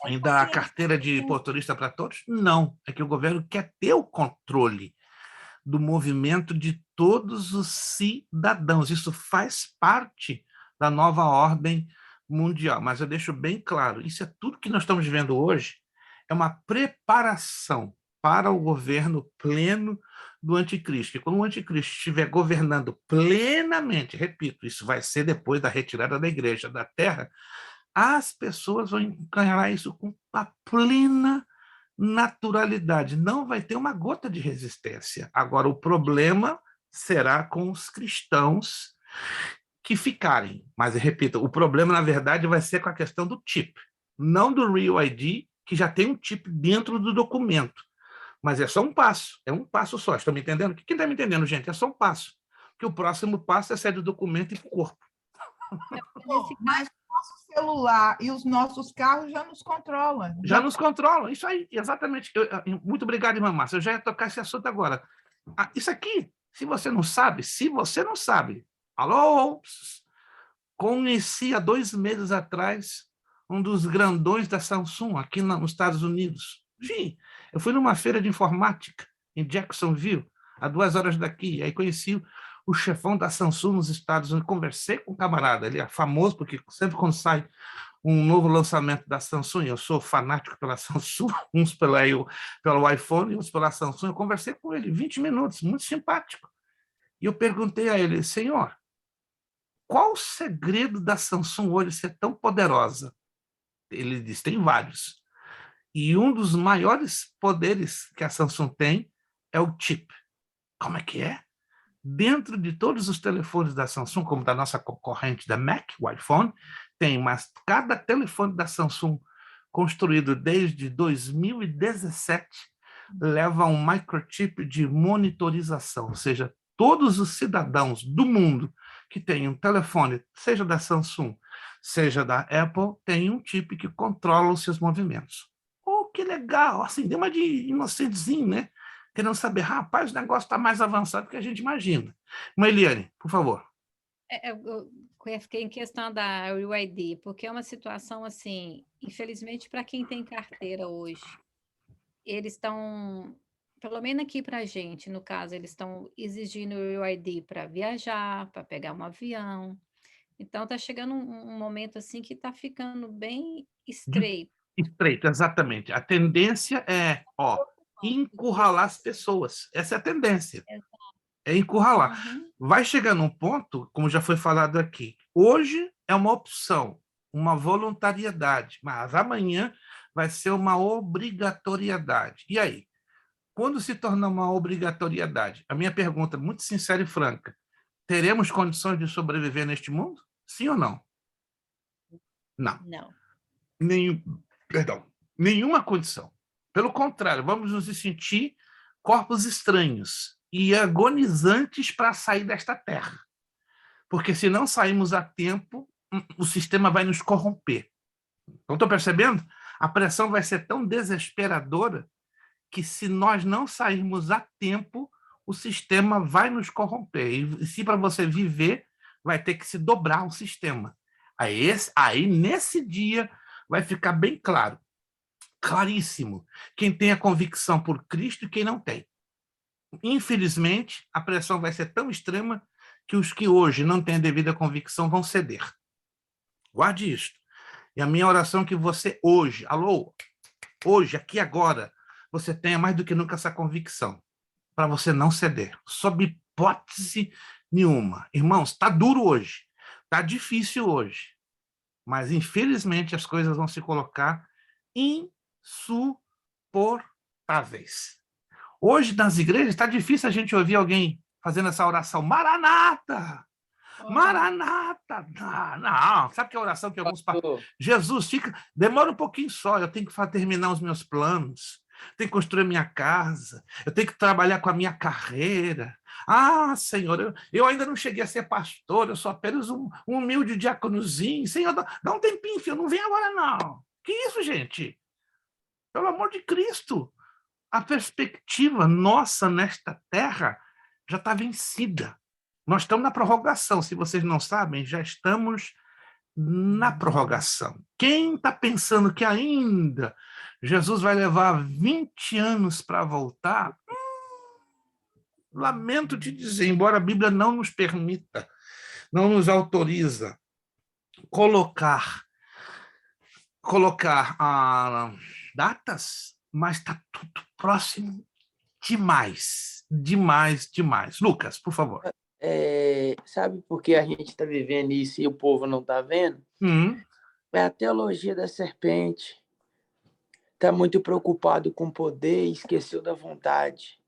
S1: e dar a carteira de motorista para todos? Não, é que o governo quer ter o controle do movimento de todos os cidadãos. Isso faz parte da nova ordem mundial. Mas eu deixo bem claro, isso é tudo que nós estamos vivendo hoje, é uma preparação para o governo pleno do anticristo. E quando o anticristo estiver governando plenamente, repito, isso vai ser depois da retirada da igreja da terra, as pessoas vão encarar isso com a plena naturalidade. Não vai ter uma gota de resistência. Agora, o problema será com os cristãos que ficarem. Mas, repito, o problema, na verdade, vai ser com a questão do chip, não do Real ID, que já tem um chip dentro do documento. Mas é só um passo só. Estão me entendendo? Quem está me entendendo, gente? É só um passo. Porque o próximo passo é sair do documento e para o corpo.
S3: Mas o nosso celular e os nossos carros já nos controlam.
S1: Já nos controlam, isso aí, exatamente. Muito obrigado, irmã Márcia. Eu já ia tocar esse assunto agora. Isso aqui, se você não sabe, alô, conheci há 2 meses atrás um dos grandões da Samsung aqui nos Estados Unidos. Sim, eu fui numa feira de informática em Jacksonville, a 2 horas daqui, aí conheci o chefão da Samsung nos Estados Unidos, conversei com um camarada, ele é famoso, porque sempre quando sai um novo lançamento da Samsung, eu sou fanático pela Samsung, uns pelo iPhone e uns pela Samsung, eu conversei com ele 20 minutos, muito simpático. E eu perguntei a ele, senhor, qual o segredo da Samsung hoje ser tão poderosa? Ele disse, tem vários. E um dos maiores poderes que a Samsung tem é o chip. Como é que é? Dentro de todos os telefones da Samsung, como da nossa concorrente da Mac, o iPhone, mas cada telefone da Samsung construído desde 2017 leva um microchip de monitorização, ou seja, todos os cidadãos do mundo que têm um telefone, seja da Samsung, seja da Apple, têm um chip que controla os seus movimentos. Oh, que legal! Assim, deu uma de inocentezinho, né? Querendo saber, rapaz, o negócio está mais avançado do que a gente imagina. Mas, Eliane, por favor.
S6: Eu fiquei em questão da Real ID, porque é uma situação assim, infelizmente, para quem tem carteira hoje, eles estão, pelo menos aqui para a gente, no caso, eles estão exigindo o Real ID para viajar, para pegar um avião. Então, está chegando um momento assim que está ficando bem estreito.
S1: Estreito, exatamente. A tendência é encurralar as pessoas. Essa é a tendência. É encurralar.
S6: Uhum.
S1: Vai chegar num ponto, como já foi falado aqui, hoje é uma opção, uma voluntariedade, mas amanhã vai ser uma obrigatoriedade. E aí? Quando se tornar uma obrigatoriedade? A minha pergunta, muito sincera e franca, teremos condições de sobreviver neste mundo? Sim ou não? Não.
S6: Não.
S1: Nenhuma condição. Pelo contrário, vamos nos sentir corpos estranhos e agonizantes para sair desta terra. Porque se não sairmos a tempo, o sistema vai nos corromper. Então, estou percebendo? A pressão vai ser tão desesperadora que se nós não sairmos a tempo, o sistema vai nos corromper. E se para você viver, vai ter que se dobrar o sistema. Aí, nesse dia, vai ficar bem claro, claríssimo, quem tem a convicção por Cristo e quem não tem. Infelizmente, a pressão vai ser tão extrema que os que hoje não têm a devida convicção vão ceder. Guarde isto. E a minha oração é que você hoje, hoje, aqui agora, você tenha mais do que nunca essa convicção, para você não ceder, sob hipótese nenhuma. Irmãos, está duro hoje, está difícil hoje, mas infelizmente as coisas vão se colocar insuportáveis. Hoje, nas igrejas, está difícil a gente ouvir alguém fazendo essa oração, Maranata! Maranata! Não, sabe que é a oração que alguns... Jesus, demora um pouquinho só, eu tenho que terminar os meus planos, tenho que construir a minha casa, eu tenho que trabalhar com a minha carreira. Ah, Senhor, eu ainda não cheguei a ser pastor, eu sou apenas um humilde diáconozinho. Senhor, dá um tempinho, filho, não vem agora não. Que isso, gente? Pelo amor de Cristo! A perspectiva nossa nesta terra já está vencida. Nós estamos na prorrogação. Se vocês não sabem, já estamos na prorrogação. Quem está pensando que ainda Jesus vai levar 20 anos para voltar? Lamento te dizer, embora a Bíblia não nos permita, não nos autoriza colocar datas, mas está tudo próximo demais, demais, demais. Lucas, por favor.
S4: Sabe por que a gente está vivendo isso e o povo não está vendo? É a teologia da serpente. Está muito preocupado com o poder e esqueceu da vontade.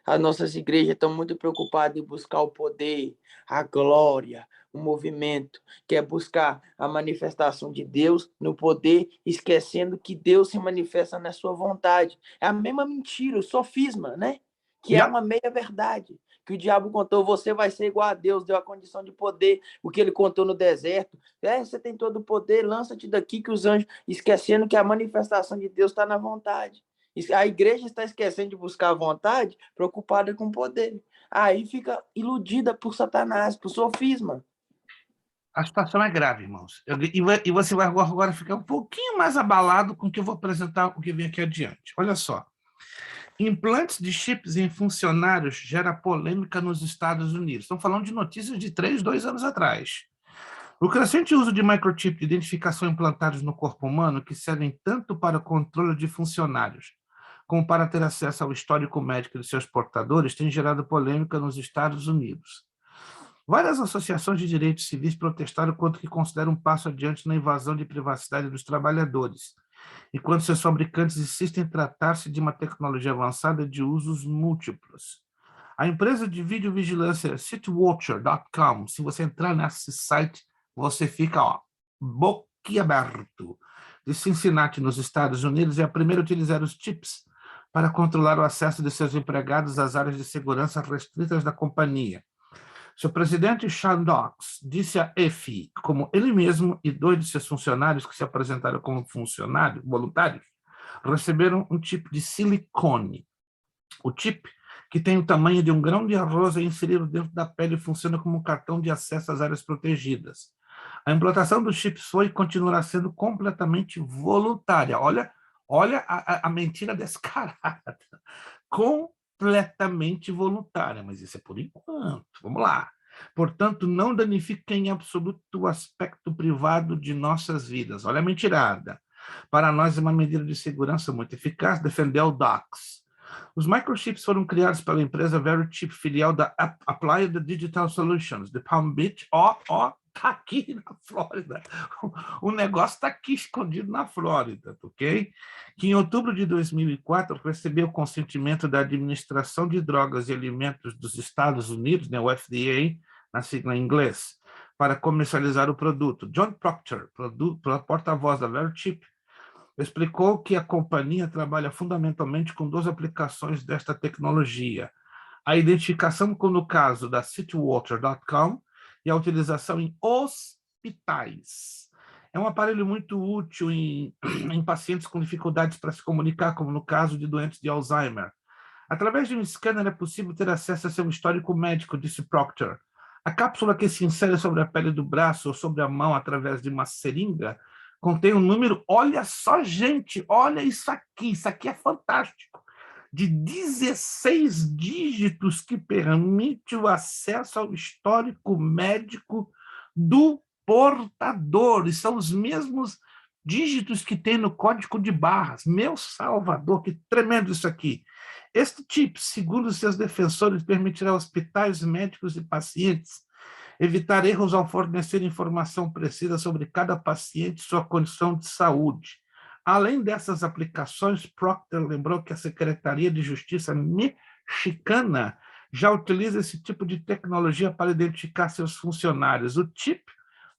S4: As nossas igrejas estão muito preocupadas em buscar o poder, a glória, o movimento, que é buscar a manifestação de Deus no poder, esquecendo que Deus se manifesta na sua vontade. É a mesma mentira, o sofisma, né? Que é uma meia-verdade. Que o diabo contou, você vai ser igual a Deus, deu a condição de poder, o que ele contou no deserto. Você tem todo o poder, lança-te daqui que os anjos, esquecendo que a manifestação de Deus está na vontade. A igreja está esquecendo de buscar a vontade, preocupada com o poder. Aí fica iludida por Satanás, por sofisma.
S1: A situação é grave, irmãos. E você vai agora ficar um pouquinho mais abalado com o que eu vou apresentar, o que vem aqui adiante. Olha só. Implantes de chips em funcionários gera polêmica nos Estados Unidos. Estão falando de notícias de 2 anos atrás. O crescente uso de microchip de identificação implantados no corpo humano, que servem tanto para o controle de funcionários, como para ter acesso ao histórico médico de seus portadores, tem gerado polêmica nos Estados Unidos. Várias associações de direitos civis protestaram contra o que consideram um passo adiante na invasão de privacidade dos trabalhadores, enquanto seus fabricantes insistem em tratar-se de uma tecnologia avançada de usos múltiplos. A empresa de videovigilância CityWatcher.com, se você entrar nesse site, você fica boquiaberto. De Cincinnati, nos Estados Unidos, é a primeira a utilizar os chips para controlar o acesso de seus empregados às áreas de segurança restritas da companhia. Seu presidente, Sean Dox, disse à EFI, como ele mesmo e 2 de seus funcionários que se apresentaram como funcionários voluntários, receberam um chip de silicone. O chip, que tem o tamanho de um grão de arroz, é inserido dentro da pele e funciona como um cartão de acesso às áreas protegidas. A implantação dos chips foi e continuará sendo completamente voluntária. Olha a mentira descarada. Completamente voluntária, mas isso é por enquanto. Vamos lá. Portanto, não danifique em absoluto o aspecto privado de nossas vidas. Olha a mentirada. Para nós é uma medida de segurança muito eficaz, defendeu o Dox. Os microchips foram criados pela empresa Verichip, filial da Applied Digital Solutions, de Palm Beach. Tá aqui na Flórida. O negócio está aqui escondido na Flórida, ok? Que em outubro de 2004 recebeu o consentimento da Administração de Drogas e Alimentos dos Estados Unidos, né, o FDA, na sigla em inglês, para comercializar o produto. John Proctor, porta-voz da Verichip, explicou que a companhia trabalha fundamentalmente com 2 aplicações desta tecnologia: a identificação, no caso da Citywater.com, e a utilização em hospitais. É um aparelho muito útil em pacientes com dificuldades para se comunicar, como no caso de doentes de Alzheimer. Através de um scanner é possível ter acesso a seu histórico médico, disse Proctor. A cápsula que se insere sobre a pele do braço ou sobre a mão através de uma seringa contém um número, olha só, gente, olha isso aqui é fantástico, de 16 dígitos que permite o acesso ao histórico médico do portador, e são os mesmos dígitos que tem no código de barras. Meu Salvador, que tremendo isso aqui. Este chip, segundo seus defensores, permitirá a hospitais, médicos e pacientes evitar erros ao fornecer informação precisa sobre cada paciente e sua condição de saúde. Além dessas aplicações, Proctor lembrou que a Secretaria de Justiça mexicana já utiliza esse tipo de tecnologia para identificar seus funcionários. O chip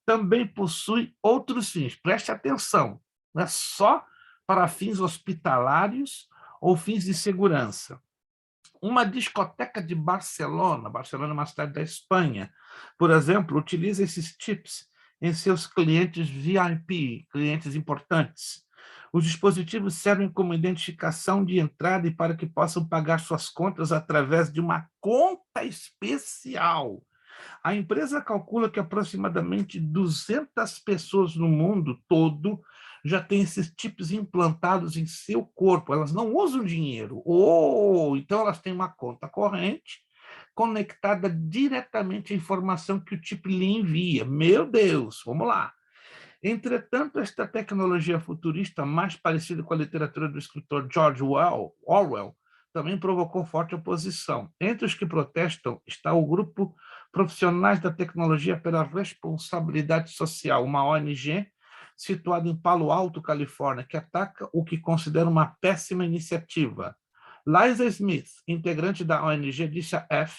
S1: também possui outros fins. Preste atenção, não é só para fins hospitalários ou fins de segurança. Uma discoteca de Barcelona é uma cidade da Espanha, por exemplo, utiliza esses chips em seus clientes VIP, clientes importantes. Os dispositivos servem como identificação de entrada e para que possam pagar suas contas através de uma conta especial. A empresa calcula que aproximadamente 200 pessoas no mundo todo já têm esses chips implantados em seu corpo. Elas não usam dinheiro. Então elas têm uma conta corrente conectada diretamente à informação que o chip lhe envia. Meu Deus, vamos lá. Entretanto, esta tecnologia futurista, mais parecida com a literatura do escritor George Orwell, também provocou forte oposição. Entre os que protestam está o grupo Profissionais da Tecnologia pela Responsabilidade Social, uma ONG situada em Palo Alto, Califórnia, que ataca o que considera uma péssima iniciativa. Liza Smith, integrante da ONG, disse a F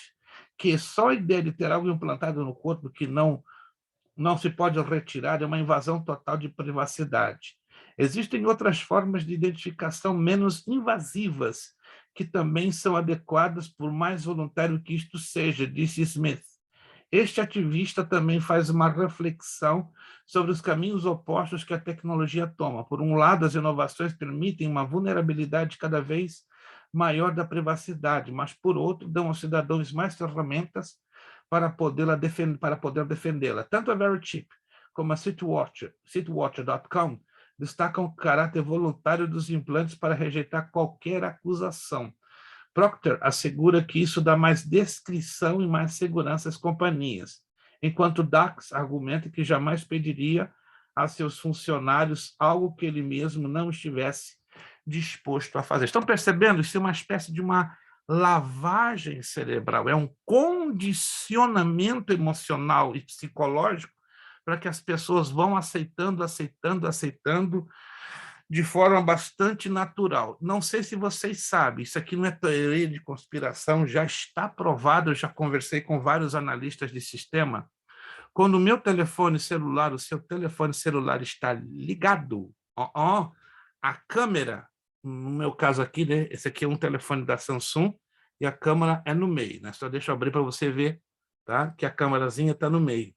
S1: que só a ideia de ter algo implantado no corpo que não se pode retirar é uma invasão total de privacidade. Existem outras formas de identificação menos invasivas que também são adequadas, por mais voluntário que isto seja, disse Smith. Este ativista também faz uma reflexão sobre os caminhos opostos que a tecnologia toma. Por um lado, as inovações permitem uma vulnerabilidade cada vez maior da privacidade, mas, por outro, dão aos cidadãos mais ferramentas para poder defendê-la. Tanto a Verichip como a Citywater.com destacam o caráter voluntário dos implantes para rejeitar qualquer acusação. Proctor assegura que isso dá mais descrição e mais segurança às companhias, enquanto Dax argumenta que jamais pediria a seus funcionários algo que ele mesmo não estivesse disposto a fazer. Estão percebendo? Isso é uma espécie de uma lavagem cerebral, é um condicionamento emocional e psicológico para que as pessoas vão aceitando de forma bastante natural. Não sei se vocês sabem, isso aqui não é teoria de conspiração, já está provado, eu já conversei com vários analistas de sistema. Quando o meu telefone celular, o seu telefone celular está ligado, a câmera, no meu caso aqui, né, esse aqui é um telefone da Samsung, e a câmera é no meio, né? Só deixa eu abrir para você ver, tá? Que a câmerazinha está no meio.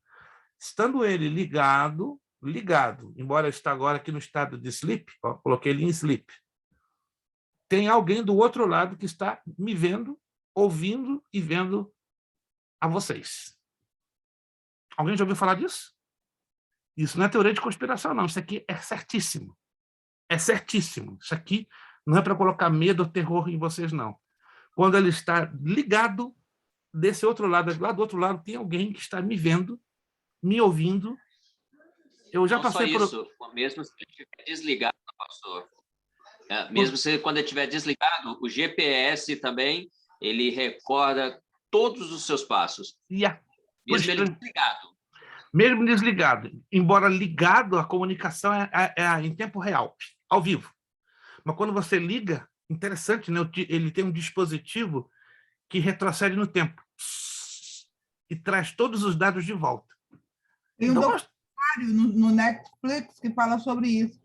S1: Estando ele ligado, embora está agora aqui no estado de sleep, coloquei ele em sleep, tem alguém do outro lado que está me vendo, ouvindo e vendo a vocês. Alguém já ouviu falar disso? Isso não é teoria de conspiração, não. Isso aqui é certíssimo. É certíssimo. Isso aqui não é para colocar medo ou terror em vocês, não. Quando ele está ligado, desse outro lado, lá do outro lado, tem alguém que está me vendo, me ouvindo. Eu já
S7: não
S1: passei
S7: só
S1: por
S7: isso, mesmo se estiver desligado, pastor. Mesmo você, quando ele estiver desligado, o GPS também, ele recorda todos os seus passos. Mesmo ele desligado.
S1: Mesmo desligado. Embora ligado, a comunicação é em tempo real, ao vivo. Mas quando você liga, interessante, né? Ele tem um dispositivo que retrocede no tempo e traz todos os dados de volta.
S3: Tem um documentário no Netflix que fala sobre isso.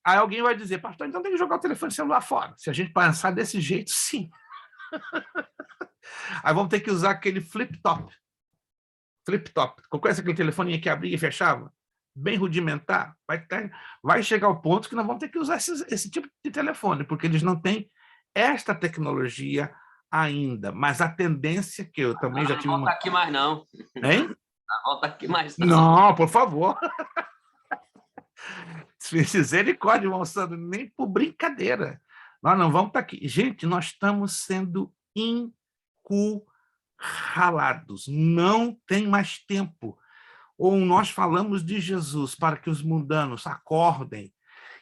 S1: Aí alguém vai dizer, pastor, então tem que jogar o telefone celular fora. Se a gente pensar desse jeito, sim. Aí vamos ter que usar aquele flip-top. Flip-top. Conhece aquele telefoninho que abria e fechava? Bem rudimentar. Vai chegar ao ponto que nós vamos ter que usar esse tipo de telefone, porque eles não têm esta tecnologia ainda. Mas a tendência que eu também já tive...
S7: Não volta aqui mais, não.
S1: Hein?
S7: Não volta aqui mais, não.
S1: Não, por favor. Misericórdia, irmão Sandro, nem por brincadeira. Nós não vamos estar aqui. Gente, nós estamos sendo encurralados. Não tem mais tempo. Ou nós falamos de Jesus para que os mundanos acordem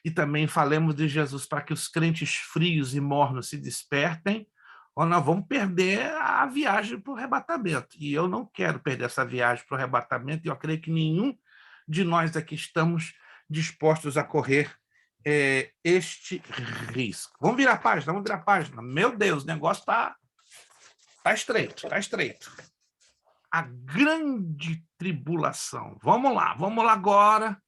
S1: e também falemos de Jesus para que os crentes frios e mornos se despertem, ou nós vamos perder a viagem para o arrebatamento. E eu não quero perder essa viagem para o arrebatamento, e eu creio que nenhum de nós aqui estamos dispostos a correr este risco. Vamos virar a página. Meu Deus, o negócio está estreito. A grande tribulação. Vamos lá agora.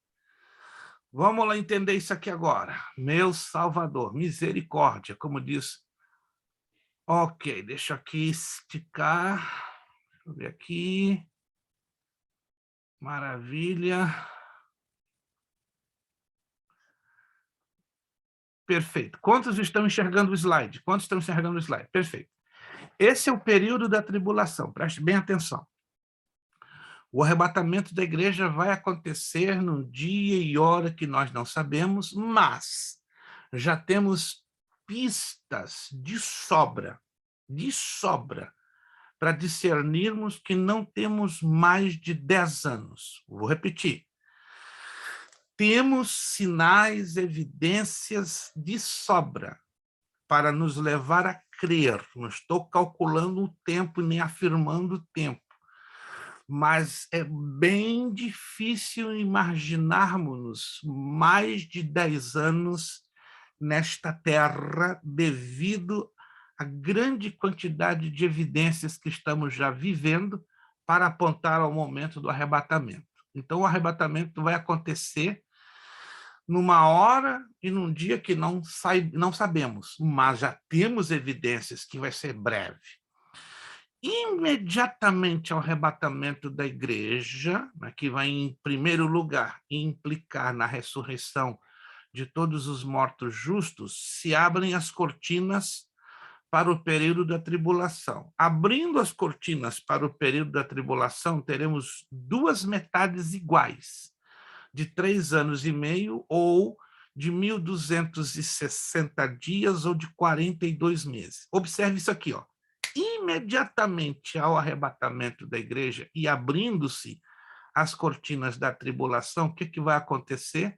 S1: Vamos lá entender isso aqui agora. Meu Salvador, misericórdia, como diz. Ok, deixa eu aqui esticar. Deixa eu ver aqui. Maravilha. Perfeito. Quantos estão enxergando o slide? Perfeito. Esse é o período da tribulação. Preste bem atenção. O arrebatamento da igreja vai acontecer num dia e hora que nós não sabemos, mas já temos pistas de sobra, para discernirmos que não temos mais de 10 anos. Vou repetir. Temos sinais, evidências de sobra para nos levar a crer. Não estou calculando o tempo nem afirmando o tempo, mas é bem difícil imaginarmos mais de 10 anos nesta terra devido à grande quantidade de evidências que estamos já vivendo para apontar ao momento do arrebatamento. Então, o arrebatamento vai acontecer numa hora e num dia que não sabemos, mas já temos evidências que vai ser breve. Imediatamente ao arrebatamento da igreja, que vai, em primeiro lugar, implicar na ressurreição de todos os mortos justos, se abrem as cortinas para o período da tribulação. Abrindo as cortinas para o período da tribulação, teremos duas metades iguais, de 3 anos e meio, ou de 1.260 dias, ou de 42 meses. Observe isso aqui, ó. Imediatamente ao arrebatamento da igreja e abrindo-se as cortinas da tribulação, o que vai acontecer?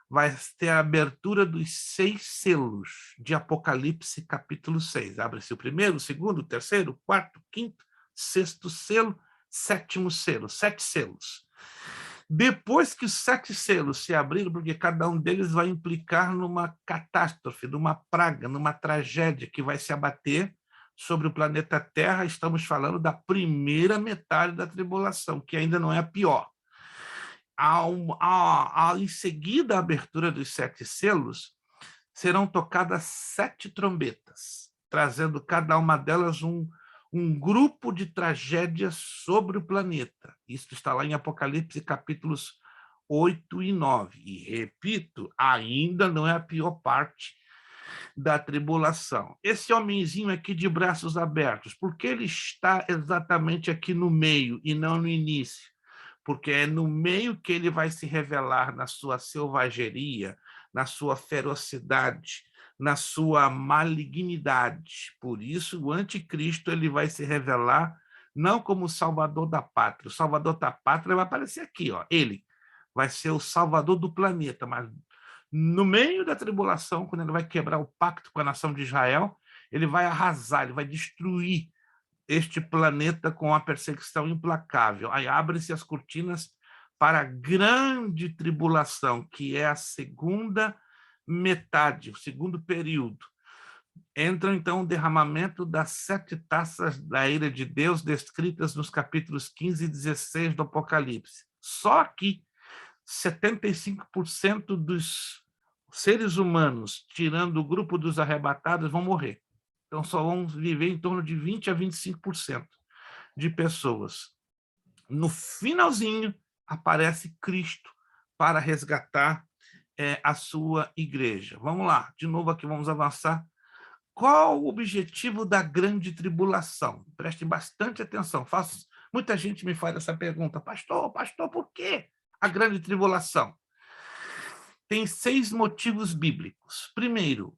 S1: Vai ter a abertura dos 6 selos de Apocalipse, capítulo 6. Abre-se o primeiro, o segundo, o terceiro, o quarto, o quinto, sexto selo, sétimo selo, 7 selos. Depois que os 7 selos se abriram, porque cada um deles vai implicar numa catástrofe, numa praga, numa tragédia que vai se abater sobre o planeta Terra, estamos falando da primeira metade da tribulação, que ainda não é a pior. Em seguida, a abertura dos 7 selos, serão tocadas 7 trombetas, trazendo cada uma delas um grupo de tragédias sobre o planeta. Isso está lá em Apocalipse, capítulos 8 e 9. E, repito, ainda não é a pior parte da tribulação. Esse homenzinho aqui de braços abertos, por que ele está exatamente aqui no meio e não no início? Porque é no meio que ele vai se revelar na sua selvageria, na sua ferocidade, na sua malignidade. Por isso, o anticristo ele vai se revelar não como o salvador da pátria. O salvador da pátria vai aparecer aqui, ó. Ele vai ser o salvador do planeta, mas No meio da tribulação, quando ele vai quebrar o pacto com a nação de Israel, ele vai arrasar, ele vai destruir este planeta com a perseguição implacável. Aí abrem-se as cortinas para a grande tribulação, que é a segunda metade, o segundo período. Entra, então, o derramamento das 7 taças da ira de Deus, descritas nos capítulos 15 e 16 do Apocalipse. Só que 75% dos seres humanos, tirando o grupo dos arrebatados, vão morrer. Então, só vão viver em torno de 20% a 25% de pessoas. No finalzinho, aparece Cristo para resgatar a sua igreja. Vamos lá, de novo aqui, vamos avançar. Qual o objetivo da grande tribulação? Preste bastante atenção. Muita gente me faz essa pergunta. Pastor, por que a grande tribulação? Tem 6 motivos bíblicos. Primeiro,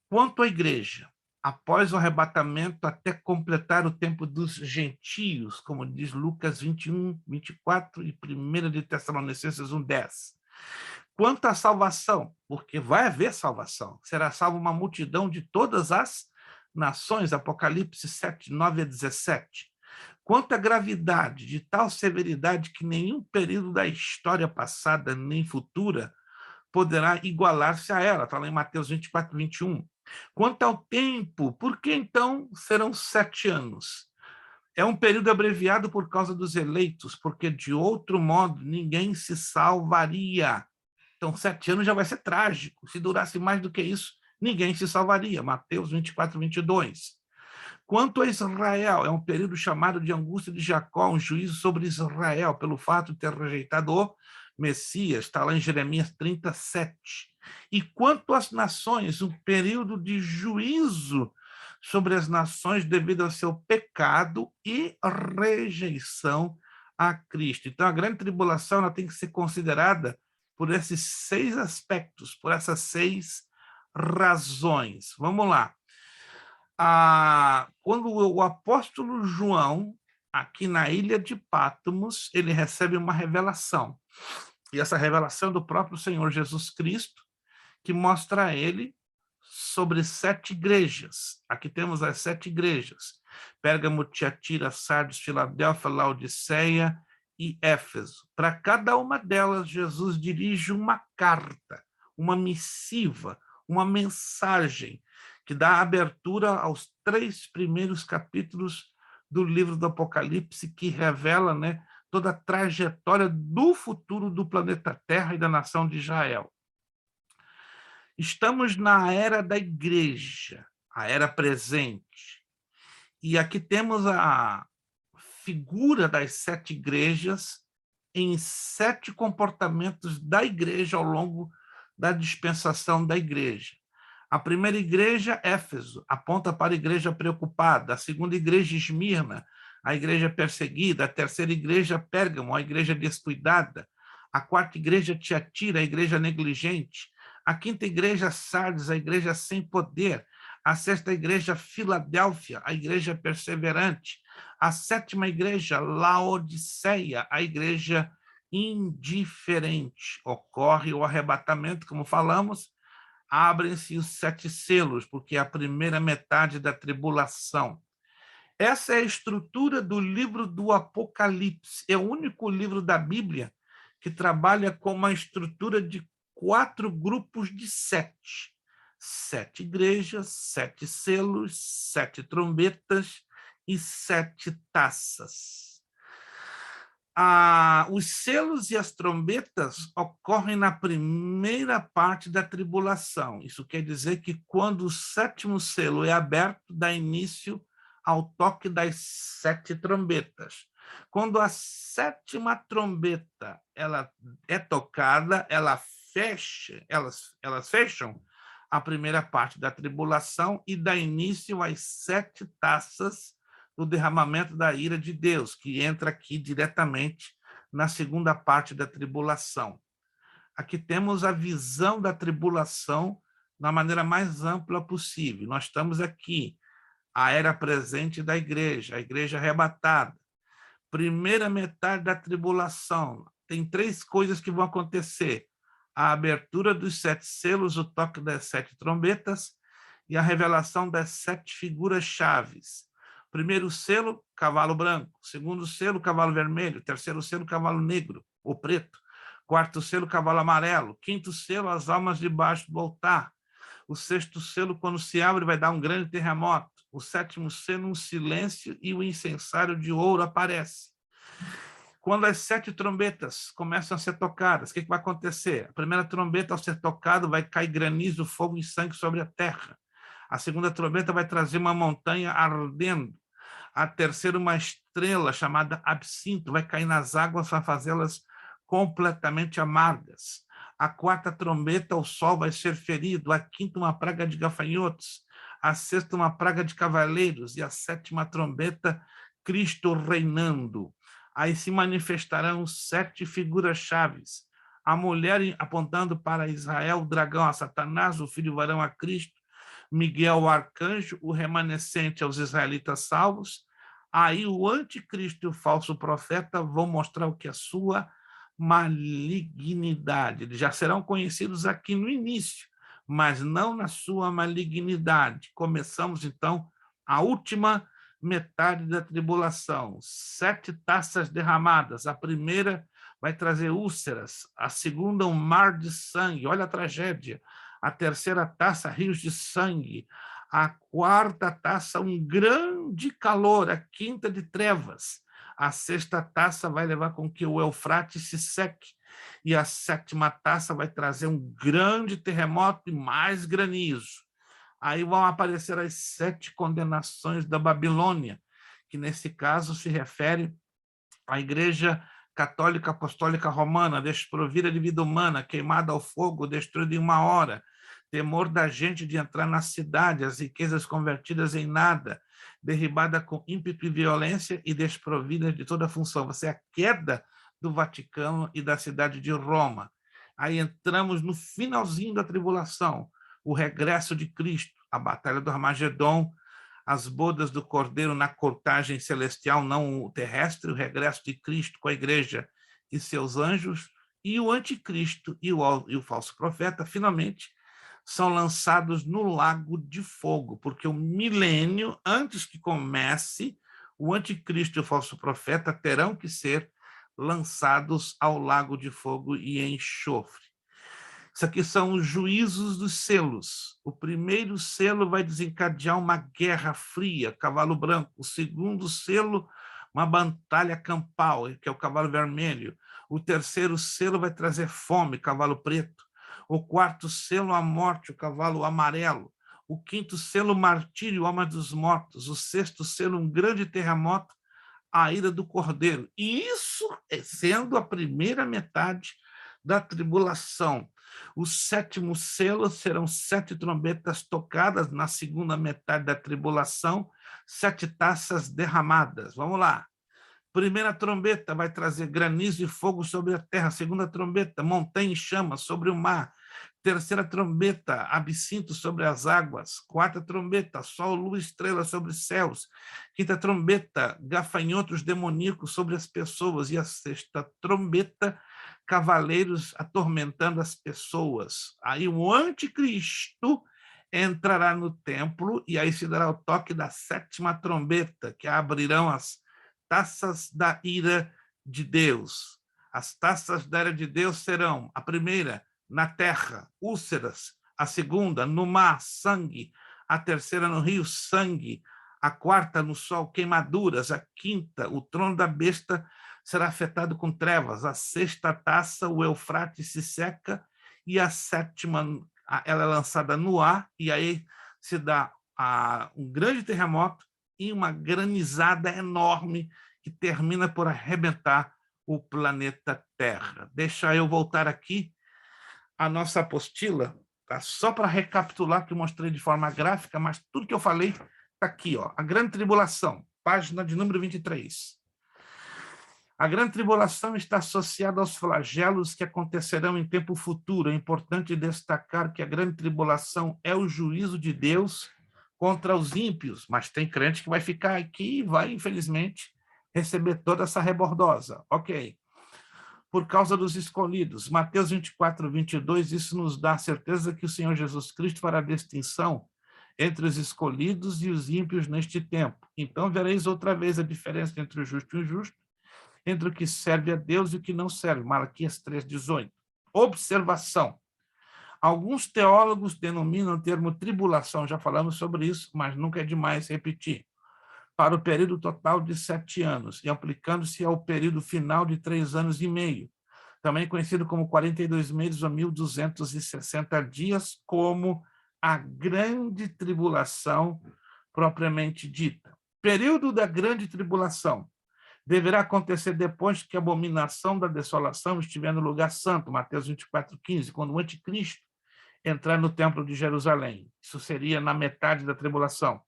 S1: quanto à igreja, após o arrebatamento até completar o tempo dos gentios, como diz Lucas 21, 24 e 1 de Tessalonicenses 1:10. Quanto à salvação, porque vai haver salvação, será salva uma multidão de todas as nações, Apocalipse 7, 9 a 17. Quanto à gravidade, de tal severidade que nenhum período da história passada nem futura poderá igualar-se a ela, está lá em Mateus 24, 21. Quanto ao tempo, por que então serão 7 anos? É um período abreviado por causa dos eleitos, porque de outro modo ninguém se salvaria. Então, 7 anos já vai ser trágico. Se durasse mais do que isso, ninguém se salvaria. Mateus 24, 22. Quanto a Israel, é um período chamado de angústia de Jacó, um juízo sobre Israel, pelo fato de ter rejeitado o Messias, está lá em Jeremias 37. E quanto às nações, um período de juízo sobre as nações devido ao seu pecado e rejeição a Cristo. Então, a grande tribulação ela tem que ser considerada por esses 6 aspectos, por essas 6 razões. Vamos lá. Quando o apóstolo João, aqui na ilha de Patmos, ele recebe uma revelação. E essa revelação é do próprio Senhor Jesus Cristo, que mostra a ele sobre 7 igrejas. Aqui temos as 7 igrejas: Pérgamo, Tiatira, Sardes, Filadélfia, Laodiceia e Éfeso. Para cada uma delas, Jesus dirige uma carta, uma missiva, uma mensagem que dá abertura aos 3 primeiros capítulos do livro do Apocalipse, que revela, né, toda a trajetória do futuro do planeta Terra e da nação de Israel. Estamos na era da igreja, a era presente. E aqui temos a figura das 7 igrejas em 7 comportamentos da igreja ao longo da dispensação da igreja. A primeira igreja, Éfeso, aponta para a igreja preocupada. A segunda igreja, Esmirna, a igreja perseguida. A terceira igreja, Pérgamo, a igreja descuidada. A quarta igreja, Tiatira, a igreja negligente. A quinta igreja, Sardes, a igreja sem poder. A sexta igreja, Filadélfia, a igreja perseverante. A sétima igreja, Laodiceia, a igreja indiferente. Ocorre o arrebatamento, como falamos, abrem-se os 7 selos, porque é a primeira metade da tribulação. Essa é a estrutura do livro do Apocalipse. É o único livro da Bíblia que trabalha com uma estrutura de 4 grupos de 7. 7 igrejas, 7 selos, 7 trombetas e 7 taças. Os selos e as trombetas ocorrem na primeira parte da tribulação. Isso quer dizer que quando o 7º selo é aberto, dá início ao toque das 7 trombetas. Quando a 7ª trombeta ela é tocada, elas fecham a primeira parte da tribulação e dá início às 7 taças do derramamento da ira de Deus, que entra aqui diretamente na segunda parte da tribulação. Aqui temos a visão da tribulação da maneira mais ampla possível. Nós estamos aqui, a era presente da igreja, a igreja arrebatada. Primeira metade da tribulação. Tem 3 coisas que vão acontecer. a abertura dos 7 selos, o toque das 7 trombetas e a revelação das 7 figuras chaves. Primeiro selo, cavalo branco. Segundo selo, cavalo vermelho. Terceiro selo, cavalo negro ou preto. Quarto selo, cavalo amarelo. Quinto selo, as almas debaixo do altar. O sexto selo, quando se abre, vai dar um grande terremoto. O sétimo selo, um silêncio e o incensário de ouro aparece. Quando as 7 trombetas começam a ser tocadas, o que vai acontecer? A primeira trombeta, ao ser tocada, vai cair granizo, fogo e sangue sobre a terra. A segunda trombeta vai trazer uma montanha ardendo. A terceira, uma estrela chamada absinto, vai cair nas águas para fazê-las completamente amargas. A quarta trombeta, o sol vai ser ferido. A quinta, uma praga de gafanhotos. A sexta, uma praga de cavaleiros. E a sétima trombeta, Cristo reinando. Aí se manifestarão 7 figuras chaves. A mulher apontando para Israel, o dragão a Satanás, o filho varão a Cristo, Miguel, o arcanjo, o remanescente aos israelitas salvos. Aí o anticristo e o falso profeta vão mostrar o que é sua malignidade. Eles já serão conhecidos aqui no início, mas não na sua malignidade. Começamos, então, a última metade da tribulação. 7 taças derramadas. A primeira vai trazer úlceras, a segunda um mar de sangue. Olha a tragédia. A terceira taça, rios de sangue. A quarta taça, um grande calor. A quinta, de trevas. A sexta taça vai levar com que o Eufrates se seque. E a sétima taça vai trazer um grande terremoto e mais granizo. Aí vão aparecer as 7 condenações da Babilônia, que nesse caso se refere à Igreja Católica Apostólica Romana, desprovida de vida humana, queimada ao fogo, destruída em 1 hora, temor da gente de entrar na cidade, as riquezas convertidas em nada, derribada com ímpeto e violência e desprovida de toda função. Vai ser a queda do Vaticano e da cidade de Roma. Aí entramos no finalzinho da tribulação, o regresso de Cristo, a batalha do Armagedon, as bodas do Cordeiro na cortagem celestial, não terrestre, o regresso de Cristo com a igreja e seus anjos, e o anticristo e o falso profeta, finalmente, são lançados no lago de fogo, porque o milênio, antes que comece, o anticristo e o falso profeta terão que ser lançados ao lago de fogo e enxofre. Isso aqui são os juízos dos selos. O primeiro selo vai desencadear uma guerra fria, cavalo branco. O segundo selo, uma batalha campal, que é o cavalo vermelho. O terceiro selo vai trazer fome, cavalo preto. O quarto selo, a morte, o cavalo amarelo. O quinto selo, martírio, alma dos mortos. O sexto selo, um grande terremoto, a ira do cordeiro. E isso sendo a primeira metade da tribulação. O sétimo selo serão 7 trombetas tocadas na segunda metade da tribulação, 7 taças derramadas. Vamos lá. Primeira trombeta vai trazer granizo e fogo sobre a terra. Segunda trombeta, montanha e chama sobre o mar. Terceira trombeta, absinto sobre as águas. Quarta trombeta, sol, lua, estrela sobre os céus. Quinta trombeta, gafanhotos demoníacos sobre as pessoas. E a sexta trombeta, cavaleiros atormentando as pessoas. Aí o anticristo entrará no templo e aí se dará o toque da 7ª trombeta, que abrirão as taças da ira de Deus. As taças da ira de Deus serão: a primeira, na terra, úlceras; a segunda, no mar, sangue; a terceira, no rio, sangue; a quarta, no sol, queimaduras; a quinta, o trono da besta será afetado com trevas; a sexta taça, o Eufrates se seca; e a sétima, ela é lançada no ar, e aí se dá um grande terremoto e uma granizada enorme que termina por arrebentar o planeta Terra. Deixa eu voltar aqui a nossa apostila, tá? Só para recapitular, que eu mostrei de forma gráfica, mas tudo que eu falei está aqui, ó. A Grande Tribulação, página de número 23. A Grande Tribulação está associada aos flagelos que acontecerão em tempo futuro. É importante destacar que a Grande Tribulação é o juízo de Deus contra os ímpios, mas tem crente que vai ficar aqui e vai, infelizmente, receber toda essa rebordosa. Ok. por causa dos escolhidos. Mateus 24, 22, isso nos dá a certeza que o Senhor Jesus Cristo fará distinção entre os escolhidos e os ímpios neste tempo. Então vereis outra vez a diferença entre o justo e o injusto, entre o que serve a Deus e o que não serve. Malaquias 3, 18. Observação. Alguns teólogos denominam o termo tribulação, já falamos sobre isso, mas nunca é demais repetir, para o período total de 7 anos, e aplicando-se ao período final de 3 anos e meio, também conhecido como 42 meses ou 1.260 dias, como a grande tribulação propriamente dita. Período da grande tribulação deverá acontecer depois que a abominação da desolação estiver no lugar santo, Mateus 24, 15, quando o anticristo entrar no templo de Jerusalém. Isso seria na metade da tribulação.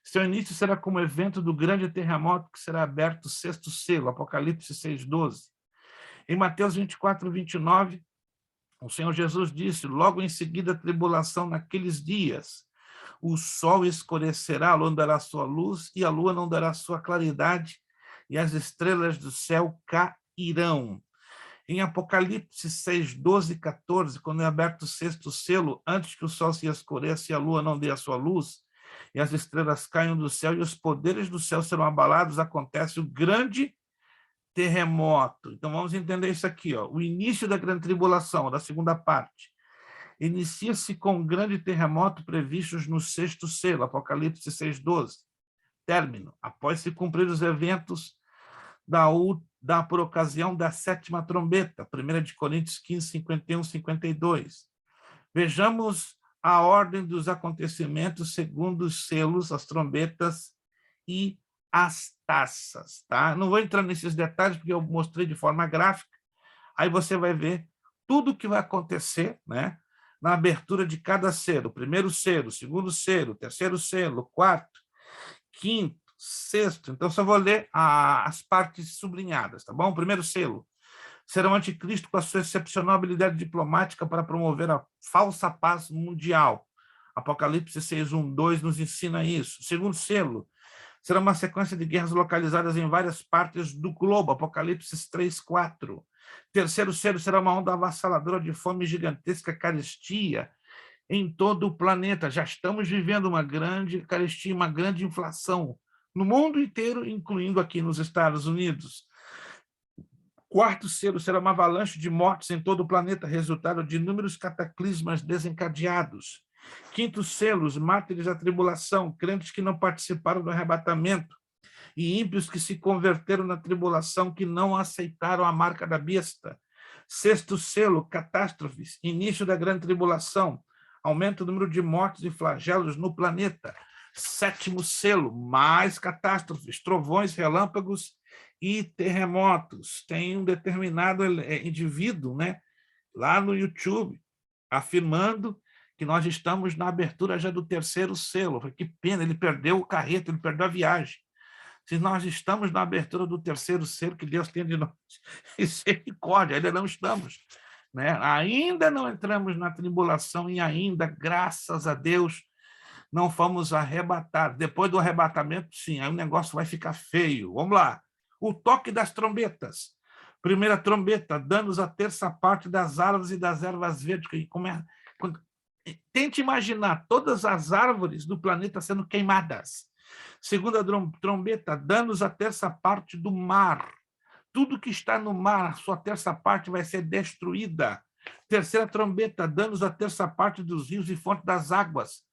S1: Seu início será como evento do grande terremoto que será aberto o 6º selo, Apocalipse 6:12. Em Mateus 24, 29, o Senhor Jesus disse, logo em seguida a tribulação naqueles dias, o sol escurecerá, a lua não dará sua luz, e a lua não dará sua claridade, e as estrelas do céu cairão. Em Apocalipse 6, 12 e 14, quando é aberto o 6º selo, antes que o sol se escureça e a lua não dê a sua luz, e as estrelas caiam do céu, e os poderes do céu serão abalados, acontece o grande terremoto. Então, vamos entender isso aqui. Ó. O início da grande tribulação, da segunda parte, inicia-se com um grande terremoto previstos no 6º selo, Apocalipse 6, 12. Término, após se cumprir os eventos por ocasião da 7ª trombeta, 1 Coríntios 15, 51, 52. Vejamos a ordem dos acontecimentos segundo os selos, as trombetas e as taças. Tá? Não vou entrar nesses detalhes, porque eu mostrei de forma gráfica. Aí você vai ver tudo o que vai acontecer, né, na abertura de cada selo. Primeiro selo, segundo selo, terceiro selo, quarto, quinto, sexto. Então, só vou ler as partes sublinhadas, tá bom? Primeiro selo. Será o anticristo com a sua excepcional habilidade diplomática para promover a falsa paz mundial. Apocalipse 6, 1, 2 nos ensina isso. Segundo selo. Será uma sequência de guerras localizadas em várias partes do globo. Apocalipse 3, 4. Terceiro selo será uma onda avassaladora de fome gigantesca, carestia em todo o planeta. Já estamos vivendo uma grande carestia, uma grande inflação no mundo inteiro, incluindo aqui nos Estados Unidos. Quarto selo será uma avalanche de mortes em todo o planeta, resultado de inúmeros cataclismas desencadeados. Quinto selo, os mártires da tribulação, crentes que não participaram do arrebatamento, e ímpios que se converteram na tribulação, que não aceitaram a marca da besta. Sexto selo, catástrofes, início da grande tribulação, aumento do número de mortes e flagelos no planeta. Sétimo selo, mais catástrofes, trovões, relâmpagos e terremotos. Tem um determinado indivíduo, né, lá no YouTube, afirmando que nós estamos na abertura já do terceiro selo. Que pena, ele perdeu o carreto, ele perdeu a viagem. Se nós estamos na abertura do terceiro selo, que Deus tem de nós misericórdia, ainda não estamos. Né? Ainda não entramos na tribulação e ainda, graças a Deus, não fomos arrebatados. Depois do arrebatamento, sim, aí o negócio vai ficar feio. Vamos lá. O toque das trombetas. Primeira trombeta, danos à terça parte das árvores e das ervas verdes. Tente imaginar todas as árvores do planeta sendo queimadas. Segunda trombeta, danos à terça parte do mar. Tudo que está no mar, a sua terça parte vai ser destruída. Terceira trombeta, danos à terça parte dos rios e fontes das águas.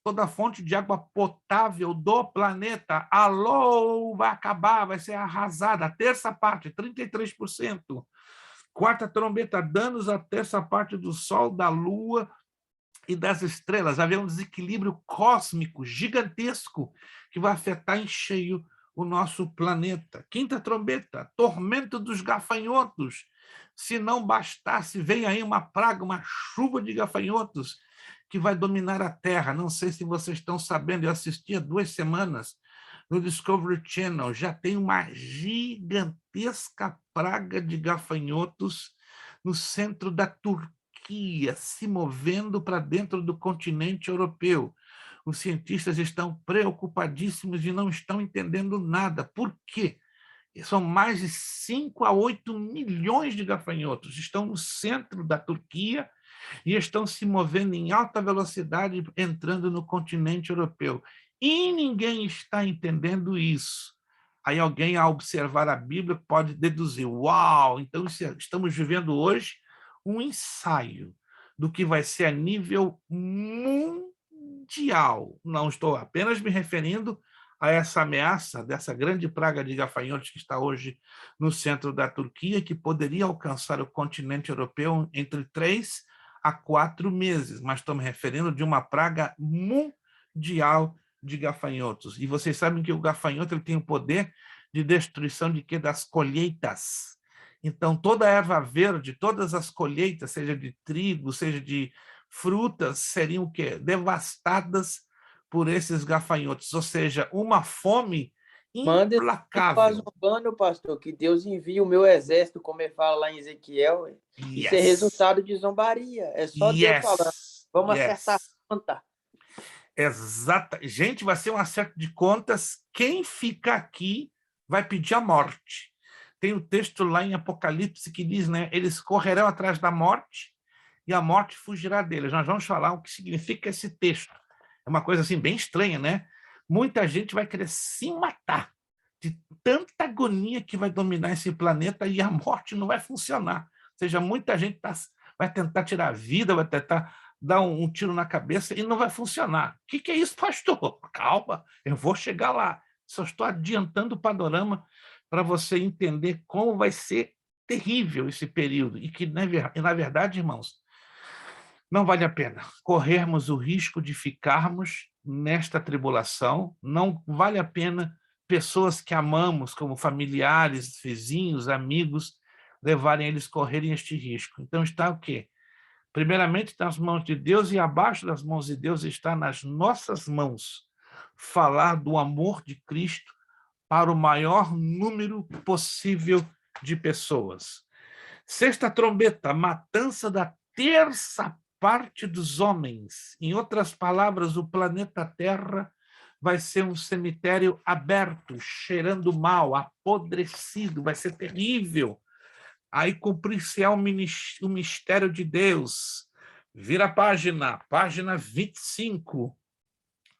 S1: Toda fonte de água potável do planeta, alô, vai acabar, vai ser arrasada. A terça parte, 33%. Quarta trombeta, danos à terça parte do sol, da lua e das estrelas. Havia um desequilíbrio cósmico gigantesco que vai afetar em cheio o nosso planeta. Quinta trombeta, tormento dos gafanhotos. Se não bastasse, vem aí uma praga, uma chuva de gafanhotos que vai dominar a Terra. Não sei se vocês estão sabendo, eu assisti há 2 semanas no Discovery Channel, já tem uma gigantesca praga de gafanhotos no centro da Turquia, se movendo para dentro do continente europeu. Os cientistas estão preocupadíssimos e não estão entendendo nada. Por quê? São mais de 5 a 8 milhões de gafanhotos. Estão no centro da Turquia e estão se movendo em alta velocidade, entrando no continente europeu. E ninguém está entendendo isso. Aí alguém, ao observar a Bíblia, pode deduzir, uau, então estamos vivendo hoje um ensaio do que vai ser a nível mundial. Não estou apenas me referindo a essa ameaça dessa grande praga de gafanhotos que está hoje no centro da Turquia, que poderia alcançar o continente europeu entre 3 a 4 meses, mas estou me referindo de uma praga mundial de gafanhotos. E vocês sabem que o gafanhoto ele tem o poder de destruição de quê? Das colheitas. Então, toda a erva verde, todas as colheitas, seja de trigo, seja de frutas, seriam o quê? Devastadas por esses gafanhotos, ou seja, uma fome implacável.
S4: Manda, pastor, que Deus envie o meu exército, como ele fala lá em Ezequiel. Isso é resultado de zombaria. É só Deus falando. Vamos acertar a conta.
S1: Exato. Gente, vai ser um acerto de contas. Quem fica aqui vai pedir a morte. Tem um texto lá em Apocalipse que diz, né? Eles correrão atrás da morte e a morte fugirá deles. Nós vamos falar o que significa esse texto. É uma coisa assim bem estranha, né? Muita gente vai querer se matar de tanta agonia que vai dominar esse planeta e a morte não vai funcionar. Ou seja, muita gente vai tentar tirar a vida, vai tentar dar um tiro na cabeça e não vai funcionar. O que é isso, pastor? Calma, eu vou chegar lá. Só estou adiantando o panorama para você entender como vai ser terrível esse período e que, na verdade, irmãos, não vale a pena corrermos o risco de ficarmos nesta tribulação, não vale a pena pessoas que amamos, como familiares, vizinhos, amigos, levarem eles correrem este risco. Então está o quê? Primeiramente nas mãos de Deus e abaixo das mãos de Deus está nas nossas mãos falar do amor de Cristo para o maior número possível de pessoas. Sexta trombeta, matança da terça parte dos homens. Em outras palavras, o planeta Terra vai ser um cemitério aberto, cheirando mal, apodrecido, vai ser terrível. Aí cumprir-se-á o mistério de Deus. Vira a página 25.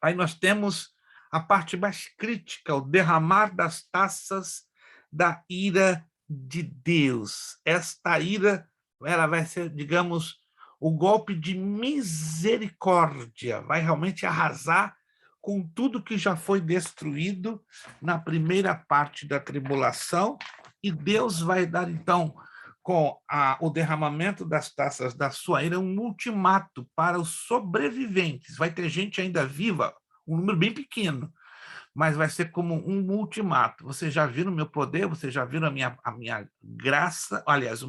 S1: Aí nós temos a parte mais crítica, o derramar das taças da ira de Deus. Esta ira, ela vai ser, digamos, o golpe de misericórdia, vai realmente arrasar com tudo que já foi destruído na primeira parte da tribulação, e Deus vai dar, então, com o derramamento das taças da sua ira, um ultimato para os sobreviventes. Vai ter gente ainda viva, um número bem pequeno, mas vai ser como um ultimato. Vocês já viram o meu poder? Vocês já viram a minha graça? Aliás,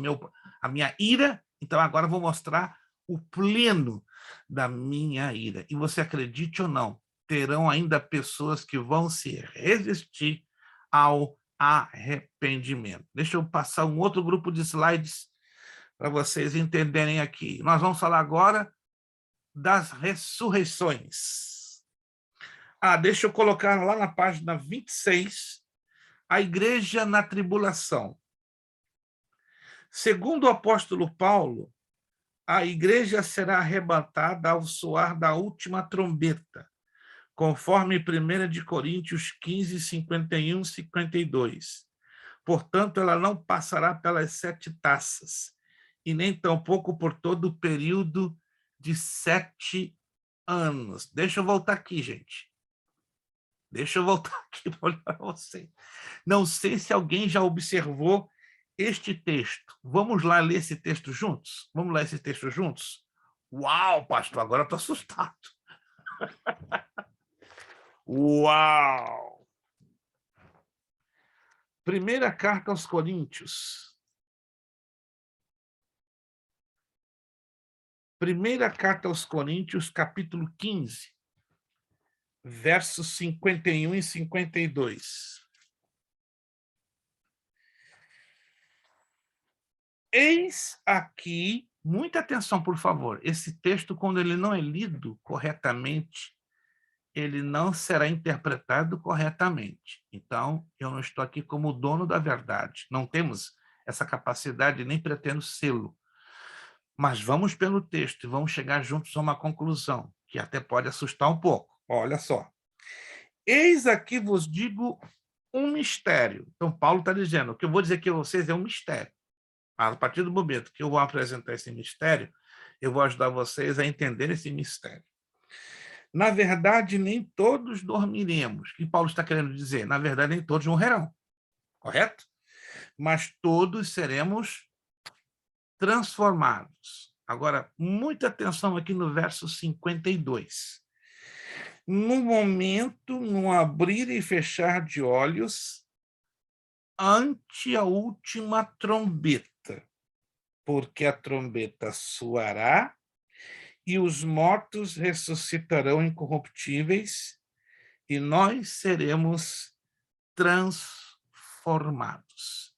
S1: a minha ira? Então, agora eu vou mostrar o pleno da minha ira. E você acredite ou não, terão ainda pessoas que vão se resistir ao arrependimento. Deixa eu passar um outro grupo de slides para vocês entenderem aqui. Nós vamos falar agora das ressurreições. Deixa eu colocar lá na página 26, a igreja na tribulação. Segundo o apóstolo Paulo, a igreja será arrebatada ao soar da última trombeta, conforme 1 de Coríntios 15, 51, 52. Portanto, ela não passará pelas 7 taças, e nem tampouco por todo o período de 7 anos. Deixa eu voltar aqui, gente. Deixa eu voltar aqui para olhar para você. Não sei se alguém já observou este texto. Vamos lá ler esse texto juntos? Vamos ler esse texto juntos? Uau, pastor, agora estou assustado. Uau! Primeira carta aos Coríntios. Primeira carta aos Coríntios, capítulo 15, versos 51 e 52. Eis aqui, muita atenção, por favor, esse texto, quando ele não é lido corretamente, ele não será interpretado corretamente. Então, eu não estou aqui como dono da verdade. Não temos essa capacidade, nem pretendo sê-lo. Mas vamos pelo texto e vamos chegar juntos a uma conclusão, que até pode assustar um pouco. Olha só. Eis aqui vos digo um mistério. Então, Paulo está dizendo, o que eu vou dizer aqui a vocês é um mistério. A partir do momento que eu vou apresentar esse mistério, eu vou ajudar vocês a entender esse mistério. Na verdade, nem todos dormiremos. O que Paulo está querendo dizer? Na verdade, nem todos morrerão. Correto? Mas todos seremos transformados. Agora, muita atenção aqui no verso 52. No momento, no abrir e fechar de olhos, ante a última trombeta, porque a trombeta soará e os mortos ressuscitarão incorruptíveis e nós seremos transformados.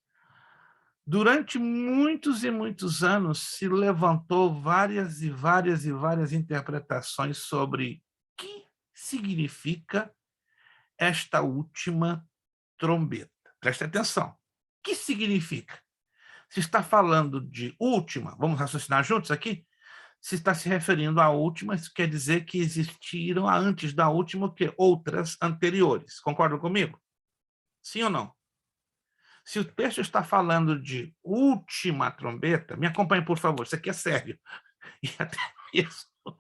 S1: Durante muitos e muitos anos se levantou várias interpretações sobre o que significa esta última trombeta. Preste atenção. O que significa? Se está falando de última, vamos raciocinar juntos aqui? Se está se referindo à última, isso quer dizer que existiram antes da última o quê? Outras anteriores. Concordam comigo? Sim ou não? Se o texto está falando de última trombeta, me acompanhe, por favor, isso aqui é sério. E até isso, um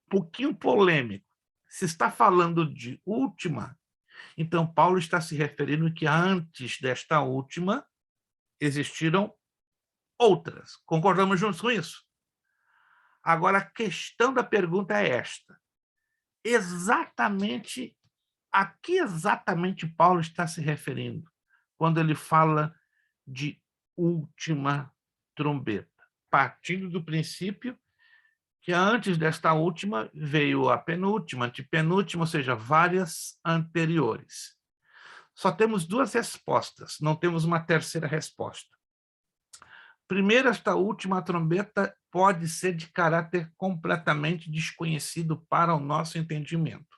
S1: pouquinho polêmico. Se está falando de última, então Paulo está se referindo que antes desta última existiram outras. Concordamos juntos com isso? Agora, a questão da pergunta é esta. A que exatamente Paulo está se referindo quando ele fala de última trombeta? Partindo do princípio que antes desta última veio a penúltima, antepenúltima, ou seja, várias anteriores. Só temos duas respostas, não temos uma terceira resposta. Primeiro, esta última trombeta pode ser de caráter completamente desconhecido para o nosso entendimento.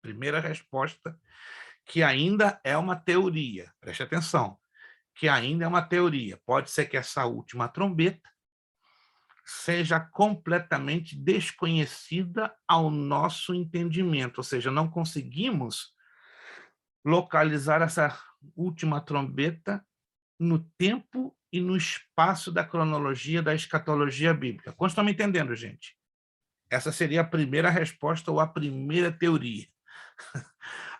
S1: Primeira resposta, que ainda é uma teoria. Preste atenção, que ainda é uma teoria. Pode ser que essa última trombeta seja completamente desconhecida ao nosso entendimento, ou seja, não conseguimos localizar essa última trombeta no tempo e no espaço da cronologia da escatologia bíblica. Como estão me entendendo, gente? Essa seria a primeira resposta ou a primeira teoria.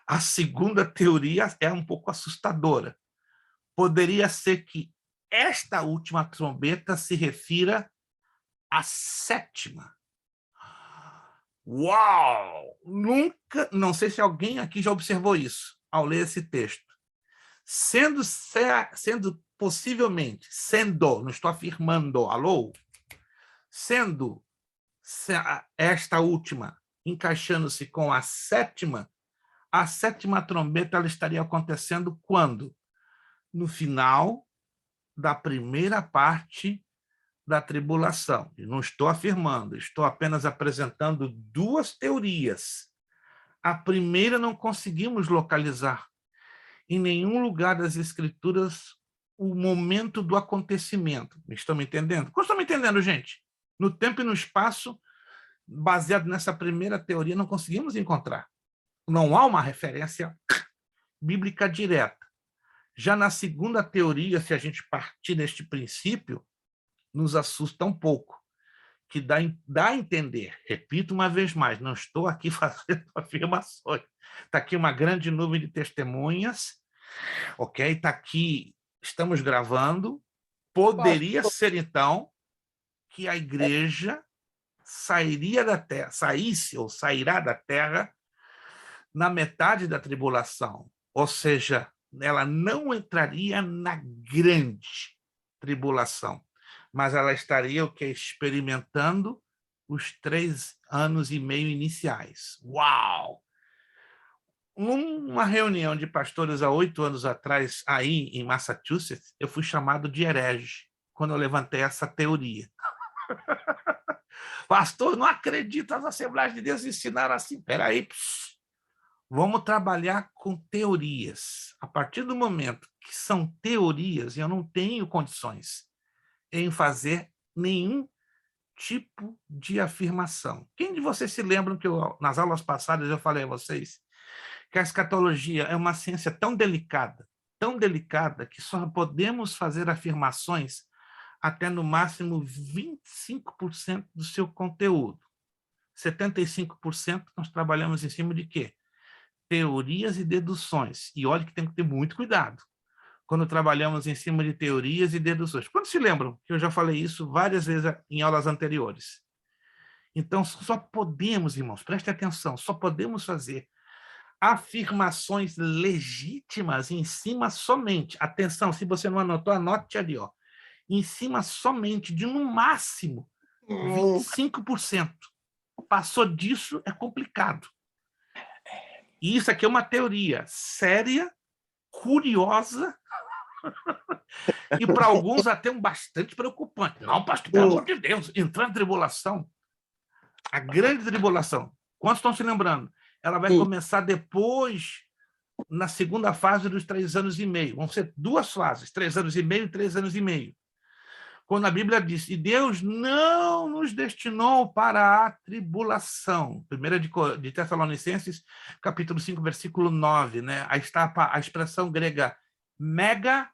S1: A segunda teoria é um pouco assustadora. Poderia ser que esta última trombeta se refira à sétima. Uau! Nunca, não sei se alguém aqui já observou isso ao ler esse texto. Sendo possivelmente, não estou afirmando, alô? Sendo esta última encaixando-se com a sétima trombeta ela estaria acontecendo quando? No final da primeira parte da tribulação. E não estou afirmando, estou apenas apresentando duas teorias. A primeira não conseguimos localizar em nenhum lugar das Escrituras o momento do acontecimento. Estão me entendendo? Como estão me entendendo, gente? No tempo e no espaço, baseado nessa primeira teoria, não conseguimos encontrar. Não há uma referência bíblica direta. Já na segunda teoria, se a gente partir deste princípio, nos assusta um pouco, que dá a entender, repito uma vez mais, não estou aqui fazendo afirmações, está aqui uma grande nuvem de testemunhas, ok? Está aqui, estamos gravando, poderia ser então que a igreja sairia da terra, saísse ou sairá da terra na metade da tribulação, ou seja, ela não entraria na grande tribulação, mas ela estaria o que? Experimentando os 3 anos e meio iniciais. Uau! Numa reunião de pastores há 8 anos atrás, aí em Massachusetts, eu fui chamado de herege, quando eu levantei essa teoria. Pastor, não acredito, as Assembleias de Deus ensinaram assim. Peraí, Vamos trabalhar com teorias. A partir do momento que são teorias, eu não tenho condições em fazer nenhum tipo de afirmação. Quem de vocês se lembram que nas aulas passadas eu falei a vocês que a escatologia é uma ciência tão delicada, que só podemos fazer afirmações até no máximo 25% do seu conteúdo. 75% nós trabalhamos em cima de quê? Teorias e deduções. E olha que tem que ter muito cuidado quando trabalhamos em cima de teorias e deduções. Quando se lembram que eu já falei isso várias vezes em aulas anteriores? Então, só podemos, irmãos, preste atenção, só podemos fazer afirmações legítimas em cima somente, atenção, se você não anotou, anote ali, ó, em cima somente de, no máximo, 25%. Passou disso, é complicado. E isso aqui é uma teoria séria, curiosa, e para alguns até bastante preocupante. Não, pastor, pelo amor de Deus, entrar em tribulação, a grande tribulação, quantos estão se lembrando? Ela vai começar depois, na segunda fase dos 3 anos e meio. Vão ser 2 fases, 3 anos e meio e 3 anos e meio. Quando a Bíblia diz, e Deus não nos destinou para a tribulação. 1 de Tessalonicenses, capítulo 5, versículo 9, né? Aí está a expressão grega megathiflis,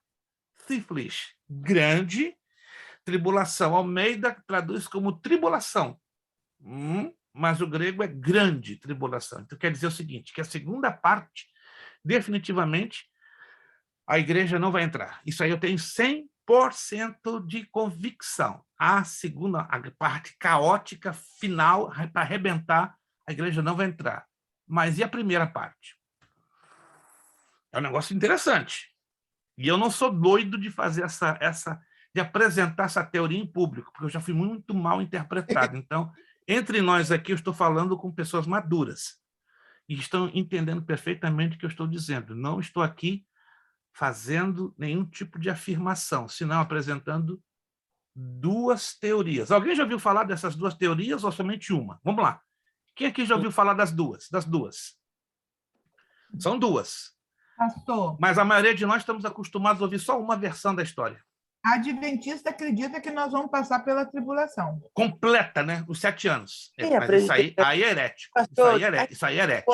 S1: grande tribulação. Almeida traduz como tribulação. Mas o grego é grande tribulação. Então, quer dizer o seguinte, que a segunda parte, definitivamente, a igreja não vai entrar. Isso aí eu tenho 100% de convicção. A segunda, a parte caótica, final, para arrebentar, a igreja não vai entrar. Mas e a primeira parte? É um negócio interessante. E eu não sou doido de fazer de apresentar essa teoria em público, porque eu já fui muito mal interpretado. Então, entre nós aqui, eu estou falando com pessoas maduras e estão entendendo perfeitamente o que eu estou dizendo. Não estou aqui fazendo nenhum tipo de afirmação, senão apresentando 2 teorias. Alguém já ouviu falar dessas 2 teorias ou somente uma? Vamos lá. Quem aqui já ouviu falar das duas? São 2.
S3: Pastor.
S1: Mas a maioria de nós estamos acostumados a ouvir só uma versão da história.
S3: A adventista acredita que nós vamos passar pela tribulação.
S1: Completa, né? Os 7 anos. Mas isso aí é herético. Isso aí é herético.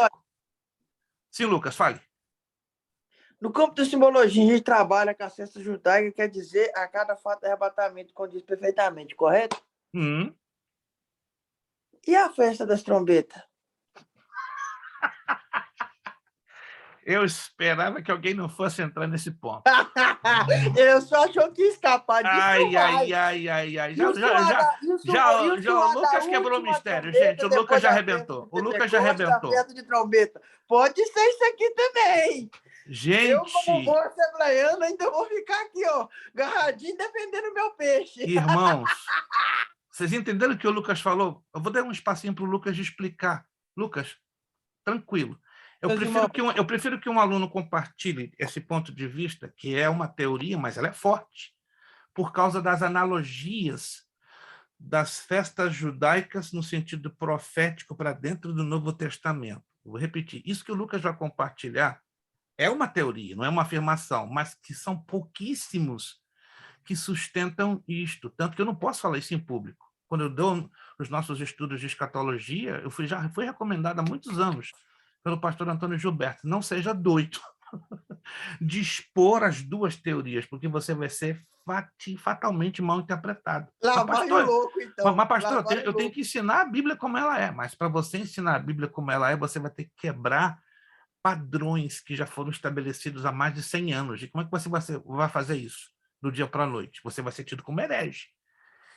S1: Sim, Lucas, fale.
S4: No campo da simbologia, a gente trabalha com a ciência judaica, quer dizer, a cada fato de arrebatamento condiz perfeitamente, correto? E a festa das trombetas?
S1: Eu esperava que alguém não fosse entrar nesse ponto.
S4: Eu só achou que ia escapar disso.
S1: Ai. Já o Lucas quebrou o mistério, gente. O Lucas já arrebentou.
S4: De trombeta. Pode ser isso aqui também.
S1: Gente.
S4: Eu, como bom assembleiano, ainda vou ficar aqui, ó, agarradinho, defendendo o meu peixe.
S1: Irmãos, vocês entenderam o que o Lucas falou? Eu vou dar um espacinho para o Lucas explicar. Lucas, tranquilo. Eu prefiro que um aluno compartilhe esse ponto de vista, que é uma teoria, mas ela é forte, por causa das analogias das festas judaicas no sentido profético para dentro do Novo Testamento. Vou repetir, isso que o Lucas vai compartilhar é uma teoria, não é uma afirmação, mas que são pouquíssimos que sustentam isto, tanto que eu não posso falar isso em público. Quando eu dou os nossos estudos de escatologia, já fui recomendado há muitos anos pelo pastor Antônio Gilberto, não seja doido de expor as 2 teorias, porque você vai ser fatalmente mal interpretado. Mas, pastor, eu tenho que ensinar a Bíblia como ela é, mas para você ensinar a Bíblia como ela é, você vai ter que quebrar padrões que já foram estabelecidos há mais de 100 anos. E como é que você vai fazer isso do dia para a noite? Você vai ser tido como herege.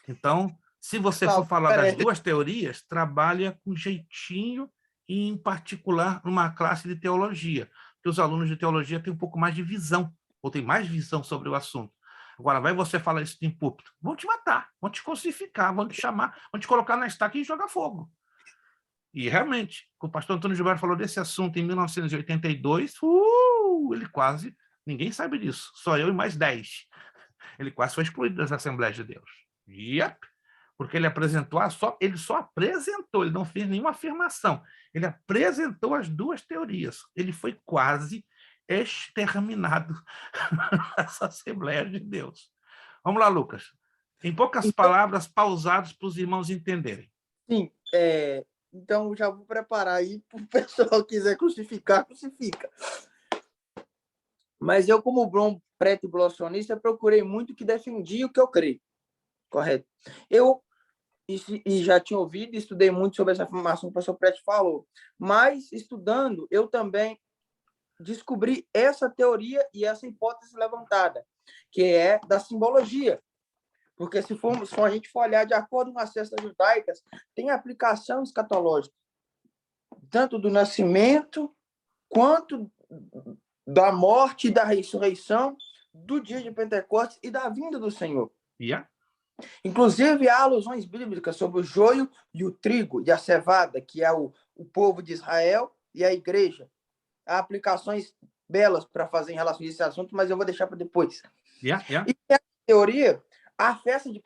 S1: Então, se você for falar das 2 teorias, trabalha com jeitinho e, em particular, numa classe de teologia, porque os alunos de teologia têm um pouco mais de visão, ou têm mais visão sobre o assunto. Agora, vai você falar isso em púlpito, vão te matar, vão te crucificar, vão te chamar, vão te colocar na estaca e jogar fogo. E, realmente, o pastor Antônio Gilberto falou desse assunto em 1982, ele quase, ninguém sabe disso, só eu e mais 10. Ele quase foi excluído das Assembleias de Deus. porque ele apresentou, ele só apresentou, ele não fez nenhuma afirmação. Ele apresentou as duas teorias. Ele foi quase exterminado nessa Assembleia de Deus. Vamos lá, Lucas. Em poucas palavras, pausados para os irmãos entenderem.
S4: Sim, então já vou preparar aí para o pessoal que quiser crucificar, crucifica. Mas eu, como bom pré-tribulacionista, procurei muito que defendia o que eu creio. Correto. Eu já tinha ouvido, estudei muito sobre essa afirmação que o professor Prete falou, mas estudando, eu também descobri essa teoria e essa hipótese levantada, que é da simbologia. Porque se a gente for olhar de acordo com as festas judaicas, tem aplicação escatológica, tanto do nascimento, quanto da morte e da ressurreição, do dia de Pentecostes e da vinda do Senhor.
S1: Yeah.
S4: Inclusive, há alusões bíblicas sobre o joio e o trigo e a cevada, que é o povo de Israel e a igreja. Há aplicações belas para fazer em relação a esse assunto, mas eu vou deixar para depois.
S1: Yeah.
S4: E a teoria, a festa de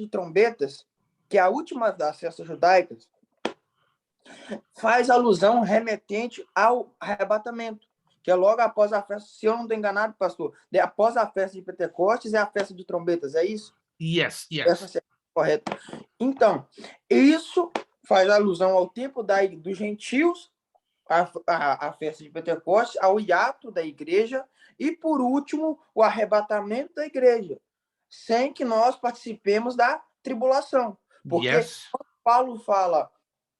S4: trombetas, que é a última das festas judaicas, faz alusão remetente ao arrebatamento, que é logo após a festa, se eu não estou enganado, pastor, após a festa de Pentecostes é a festa de trombetas, é isso?
S1: Yes.
S4: Essa é correta. Então, isso faz alusão ao tempo dos gentios, a festa de Pentecostes, ao hiato da igreja e, por último, o arrebatamento da igreja, sem que nós participemos da tribulação. Porque quando Paulo fala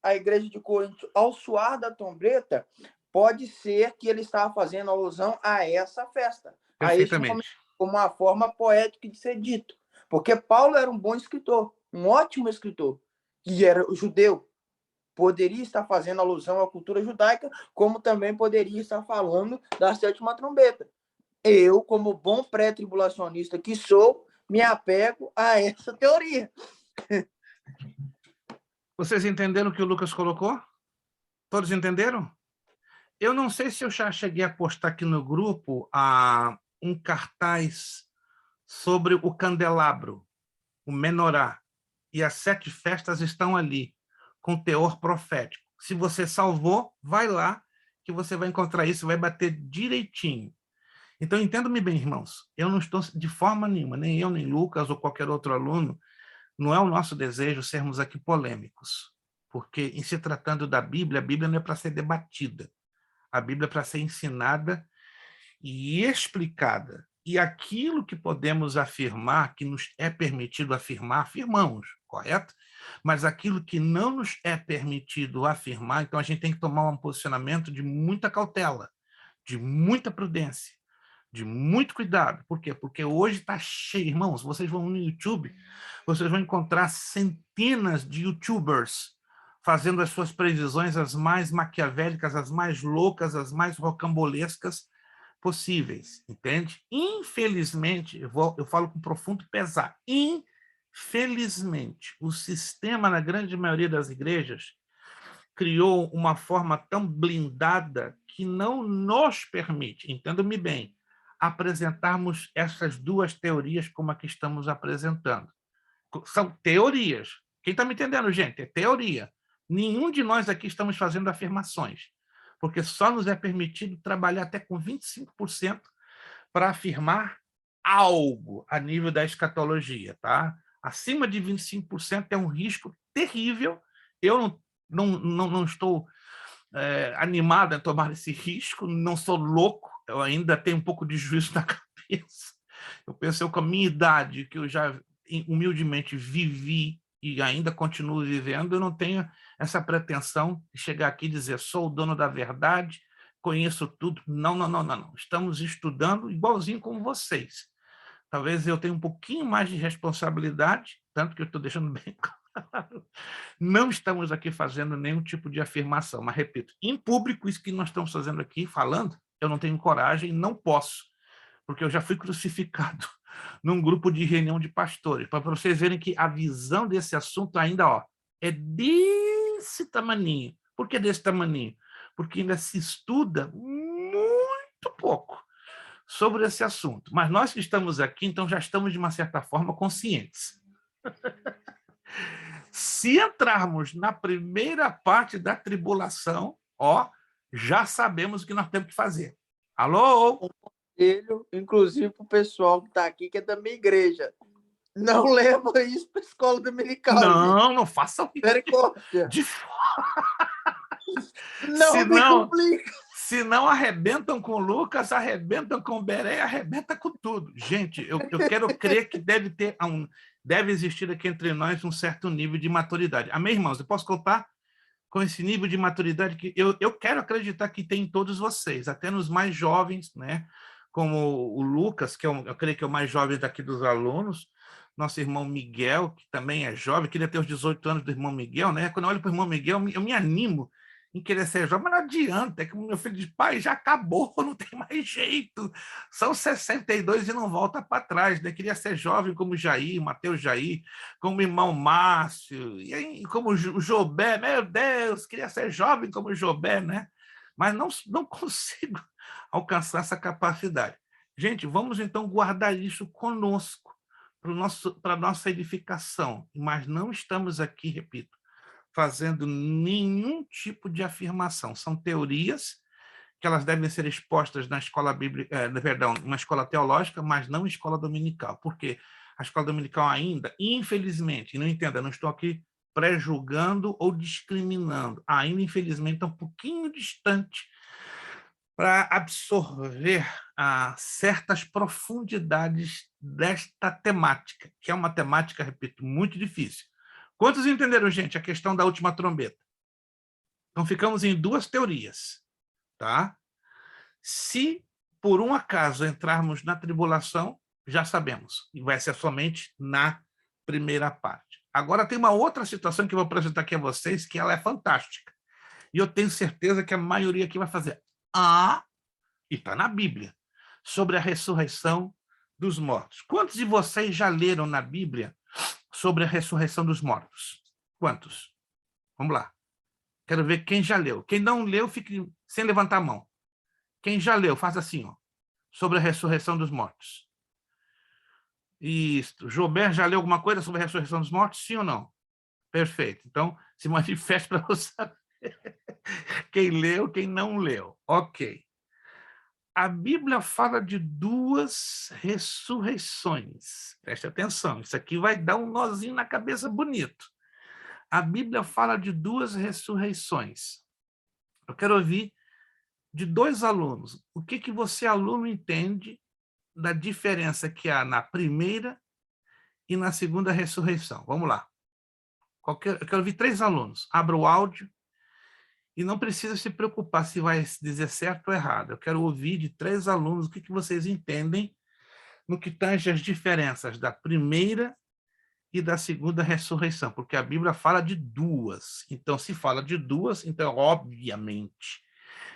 S4: a igreja de Corinto ao soar da trombeta, pode ser que ele estava fazendo alusão a essa festa.
S1: Perfeitamente.
S4: Como uma forma poética de ser dito. Porque Paulo era um bom escritor, um ótimo escritor, e era judeu. Poderia estar fazendo alusão à cultura judaica, como também poderia estar falando da sétima trombeta. Eu, como bom pré-tribulacionista que sou, me apego a essa teoria.
S1: Vocês entenderam o que o Lucas colocou? Todos entenderam? Eu não sei se eu já cheguei a postar aqui no grupo um cartaz sobre o candelabro, o menorá, e as 7 festas estão ali, com teor profético. Se você salvou, vai lá, que você vai encontrar isso, vai bater direitinho. Então, entendam-me bem, irmãos, eu não estou de forma nenhuma, nem eu, nem Lucas, ou qualquer outro aluno, não é o nosso desejo sermos aqui polêmicos, porque, em se tratando da Bíblia, a Bíblia não é para ser debatida, a Bíblia é para ser ensinada e explicada. E aquilo que podemos afirmar, que nos é permitido afirmar, afirmamos, correto? Mas aquilo que não nos é permitido afirmar, então a gente tem que tomar um posicionamento de muita cautela, de muita prudência, de muito cuidado. Por quê? Porque hoje está cheio, irmãos, vocês vão no YouTube, vocês vão encontrar centenas de YouTubers fazendo as suas previsões as mais maquiavélicas, as mais loucas, as mais rocambolescas possíveis, entende? Infelizmente, eu falo com profundo pesar, infelizmente, o sistema, na grande maioria das igrejas, criou uma forma tão blindada que não nos permite, entenda-me bem, apresentarmos essas duas teorias como a que estamos apresentando. São teorias. Quem está me entendendo, gente? É teoria. Nenhum de nós aqui estamos fazendo afirmações, porque só nos é permitido trabalhar até com 25% para afirmar algo a nível da escatologia, tá? Acima de 25% é um risco terrível. Eu não estou animado a tomar esse risco, não sou louco, eu ainda tenho um pouco de juízo na cabeça. Eu penso com a minha idade, que eu já humildemente vivi e ainda continuo vivendo, eu não tenho essa pretensão de chegar aqui e dizer sou o dono da verdade, conheço tudo. Não. Estamos estudando igualzinho como vocês. Talvez eu tenha um pouquinho mais de responsabilidade, tanto que eu estou deixando bem claro. Não estamos aqui fazendo nenhum tipo de afirmação, mas repito, em público, isso que nós estamos fazendo aqui, falando, eu não tenho coragem, não posso, porque eu já fui crucificado num grupo de reunião de pastores, para vocês verem que a visão desse assunto ainda é desse tamaninho. Por que desse tamaninho? Porque ainda se estuda muito pouco sobre esse assunto. Mas nós que estamos aqui, então já estamos, de uma certa forma, conscientes. Se entrarmos na primeira parte da tribulação, ó, já sabemos o que nós temos que fazer. Alô?
S4: Inclusive para o pessoal que está aqui, que é da minha igreja. Não leva isso para a escola dominical.
S1: Não, gente. Não façam isso.
S4: Misericórdia. Não me complica.
S1: Se não arrebentam com Lucas, arrebentam com Beré, arrebenta com tudo. Gente, eu quero crer que deve existir aqui entre nós um certo nível de maturidade. Amém, irmãos? Eu posso contar com esse nível de maturidade que eu quero acreditar que tem em todos vocês, até nos mais jovens, né? Como o Lucas, que eu creio que é o mais jovem daqui dos alunos, nosso irmão Miguel, que também é jovem, queria ter os 18 anos do irmão Miguel, né? Quando eu olho para o irmão Miguel, eu me animo em querer ser jovem, mas não adianta, é que o meu filho diz, pai, já acabou, não tem mais jeito, são 62 e não volta para trás, né? Queria ser jovem como Jair, Mateus Jair, como o irmão Márcio, e aí, como o Jobé, meu Deus, queria ser jovem como o Jobé, né? Mas não consigo alcançar essa capacidade. Gente, vamos então guardar isso conosco, para a nossa edificação, mas não estamos aqui, repito, fazendo nenhum tipo de afirmação. São teorias que elas devem ser expostas na escola bíblica, na escola teológica, mas não em escola dominical. Porque a escola dominical ainda, infelizmente, não entenda, não estou aqui pré-julgando ou discriminando, ainda, infelizmente, está um pouquinho distante para absorver certas profundidades desta temática, que é uma temática, repito, muito difícil. Quantos entenderam, gente, a questão da última trombeta? Então, ficamos em duas teorias, tá? Se, por um acaso, entrarmos na tribulação, já sabemos, e vai ser somente na primeira parte. Agora, tem uma outra situação que eu vou apresentar aqui a vocês, que ela é fantástica. E eu tenho certeza que a maioria aqui vai fazer, e está na Bíblia, sobre a ressurreição dos mortos. Quantos de vocês já leram na Bíblia sobre a ressurreição dos mortos? Quantos? Vamos lá. Quero ver quem já leu. Quem não leu, fique sem levantar a mão. Quem já leu, faz assim, ó, sobre a ressurreição dos mortos. Isso. Jobé já leu alguma coisa sobre a ressurreição dos mortos? Sim ou não? Perfeito. Então, se manifeste para você saber quem leu, quem não leu. Ok. A Bíblia fala de duas ressurreições. Preste atenção, isso aqui vai dar um nozinho na cabeça bonito. A Bíblia fala de duas ressurreições. Eu quero ouvir de dois alunos. O que você, aluno, entende da diferença que há na primeira e na segunda ressurreição? Vamos lá. Eu quero ouvir 3 alunos. Abra o áudio. E não precisa se preocupar se vai dizer certo ou errado. Eu quero ouvir de 3 alunos o que vocês entendem no que tange as diferenças da primeira e da segunda ressurreição, porque a Bíblia fala de duas. Então, se fala de duas, então, obviamente,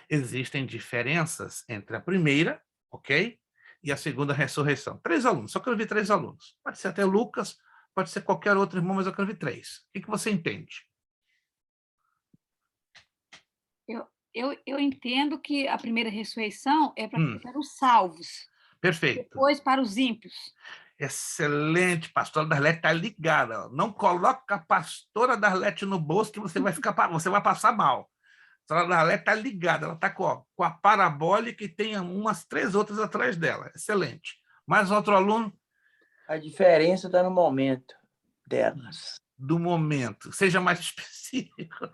S1: existem diferenças entre a primeira, ok? E a segunda ressurreição. 3 alunos, só quero ouvir 3 alunos. Pode ser até Lucas, pode ser qualquer outro irmão, mas eu quero ouvir 3. O que você entende?
S8: Eu entendo que a primeira ressurreição é para os salvos.
S1: Perfeito.
S8: Depois para os ímpios.
S1: Excelente, pastora Darlete está ligada. Não coloca a pastora Darlete no bolso que você vai passar mal. A pastora Darlete está ligada, ela está com a parabólica e tem umas 3 outras atrás dela. Excelente. Mais outro aluno?
S4: A diferença está no momento delas.
S1: Do momento. Seja mais específico.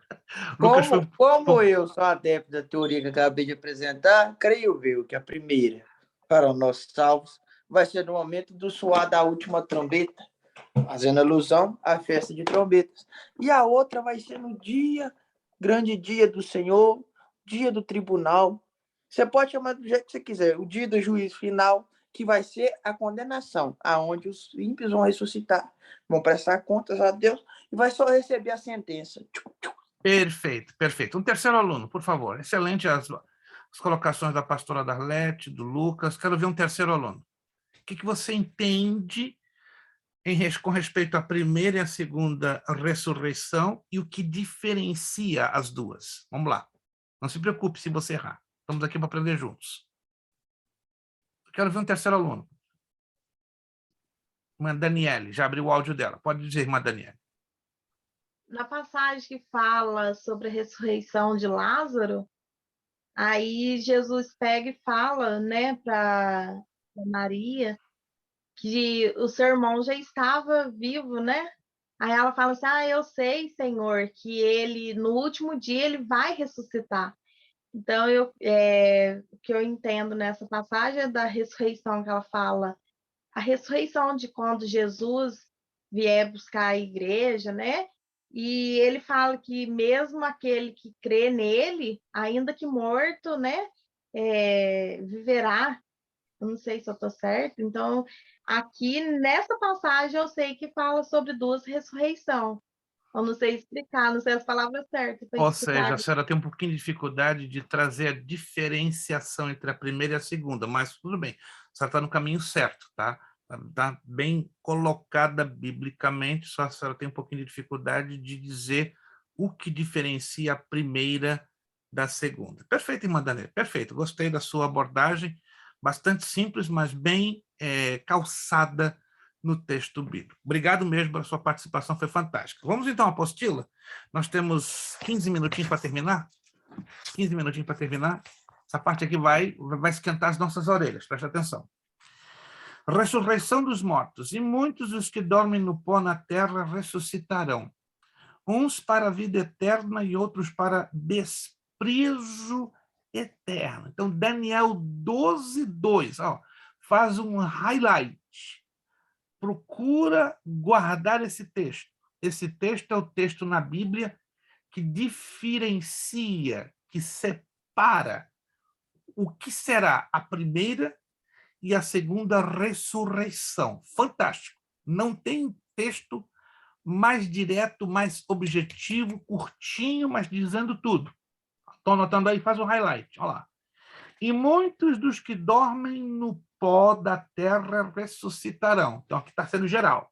S4: Como eu sou adepto da teoria que acabei de apresentar, creio eu que a primeira, para os nossos salvos, vai ser no momento do soar da última trombeta, fazendo alusão à festa de trombetas. E a outra vai ser no grande dia do Senhor, dia do tribunal. Você pode chamar do jeito que você quiser, o dia do juízo final, que vai ser a condenação, aonde os ímpios vão ressuscitar, vão prestar contas a Deus e vai só receber a sentença.
S1: Perfeito, perfeito. Um terceiro aluno, por favor. Excelente as colocações da pastora Darlete, do Lucas. Quero ver um terceiro aluno. O que você entende com respeito à primeira e à segunda ressurreição e o que diferencia as duas? Vamos lá. Não se preocupe se você errar. Estamos aqui para aprender juntos. Quero ver um terceiro aluno. Irmã Daniele, já abriu o áudio dela. Pode dizer, irmã Daniele.
S9: na passagem que fala sobre a ressurreição de Lázaro, aí Jesus pega e fala, né, para Maria, que o seu irmão já estava vivo, né? Aí ela fala assim: ah, eu sei, Senhor, que ele, no último dia, ele vai ressuscitar. Então, o que eu entendo nessa passagem é da ressurreição que ela fala, a ressurreição de quando Jesus vier buscar a igreja, né? E ele fala que mesmo aquele que crê nele, ainda que morto, né, viverá. Eu não sei se eu estou certo. Então, aqui nessa passagem eu sei que fala sobre duas ressurreições. Eu não sei explicar, não sei as palavras certas para
S1: Ou
S9: explicar.
S1: seja, a senhora tem um pouquinho de dificuldade de trazer a diferenciação entre a primeira e a segunda, mas tudo bem, a senhora está no caminho certo, tá? Está bem colocada biblicamente, só a senhora tem um pouquinho de dificuldade de dizer o que diferencia a primeira da segunda. Perfeito, irmã Daniela, perfeito. Gostei da sua abordagem, bastante simples, mas bem calçada no texto bíblico. Obrigado mesmo pela sua participação, foi fantástica. Vamos então à apostila? Nós temos 15 minutinhos para terminar. 15 minutinhos para terminar. Essa parte aqui vai esquentar as nossas orelhas, presta atenção. Ressurreição dos mortos. E muitos dos que dormem no pó na terra ressuscitarão. Uns para a vida eterna e outros para desprezo eterno. Então, Daniel 12:2, faz um highlight. Procura guardar esse texto. Esse texto é o texto na Bíblia que diferencia, que separa o que será a primeira e a segunda ressurreição. Fantástico. Não tem texto mais direto, mais objetivo, curtinho, mas dizendo tudo. Estão anotando aí? Faz um highlight. Olha lá. E muitos dos que dormem no pó da terra ressuscitarão. Então, aqui está sendo geral.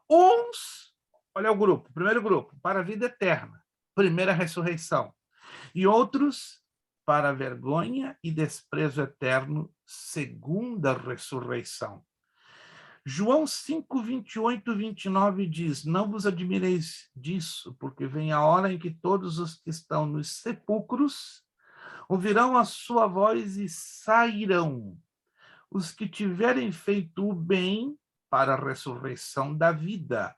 S1: Uns, olha o grupo, primeiro grupo, para a vida eterna, primeira ressurreição. E outros, para a vergonha e desprezo eterno, segunda ressurreição. João 5, 28 e 29 diz: não vos admireis disso, porque vem a hora em que todos os que estão nos sepulcros ouvirão a sua voz e sairão. Os que tiverem feito o bem para a ressurreição da vida,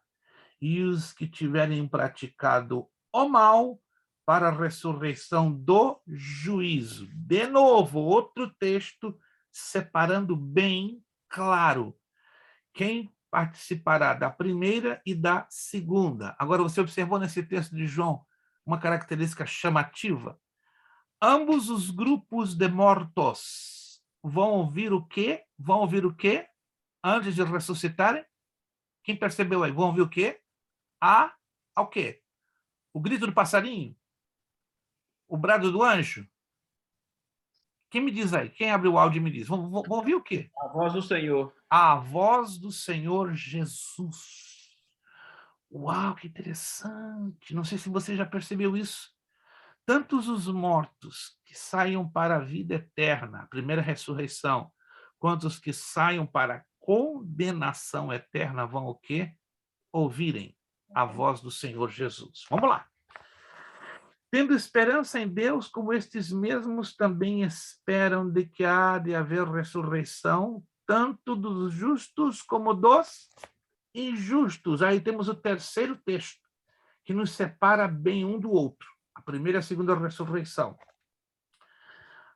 S1: e os que tiverem praticado o mal para a ressurreição do juízo. De novo, outro texto separando bem claro quem participará da primeira e da segunda. Agora, você observou nesse texto de João uma característica chamativa? Ambos os grupos de mortos vão ouvir o quê? Vão ouvir o quê? Antes de ressuscitarem? Quem percebeu aí? Vão ouvir o quê? Ao quê? O grito do passarinho? O brado do anjo? Quem me diz aí? Quem abre o áudio e me diz? Vão ouvir o quê?
S10: A voz do Senhor.
S1: A voz do Senhor Jesus. Uau, que interessante! Não sei se você já percebeu isso. Tantos os mortos que saiam para a vida eterna, a primeira ressurreição, quanto os que saiam para a condenação eterna vão o quê? Ouvirem a voz do Senhor Jesus. Vamos lá. Tendo esperança em Deus, como estes mesmos também esperam de que há de haver ressurreição, tanto dos justos como dos injustos. Aí temos o terceiro texto, que nos separa bem um do outro. A primeira e a segunda ressurreição.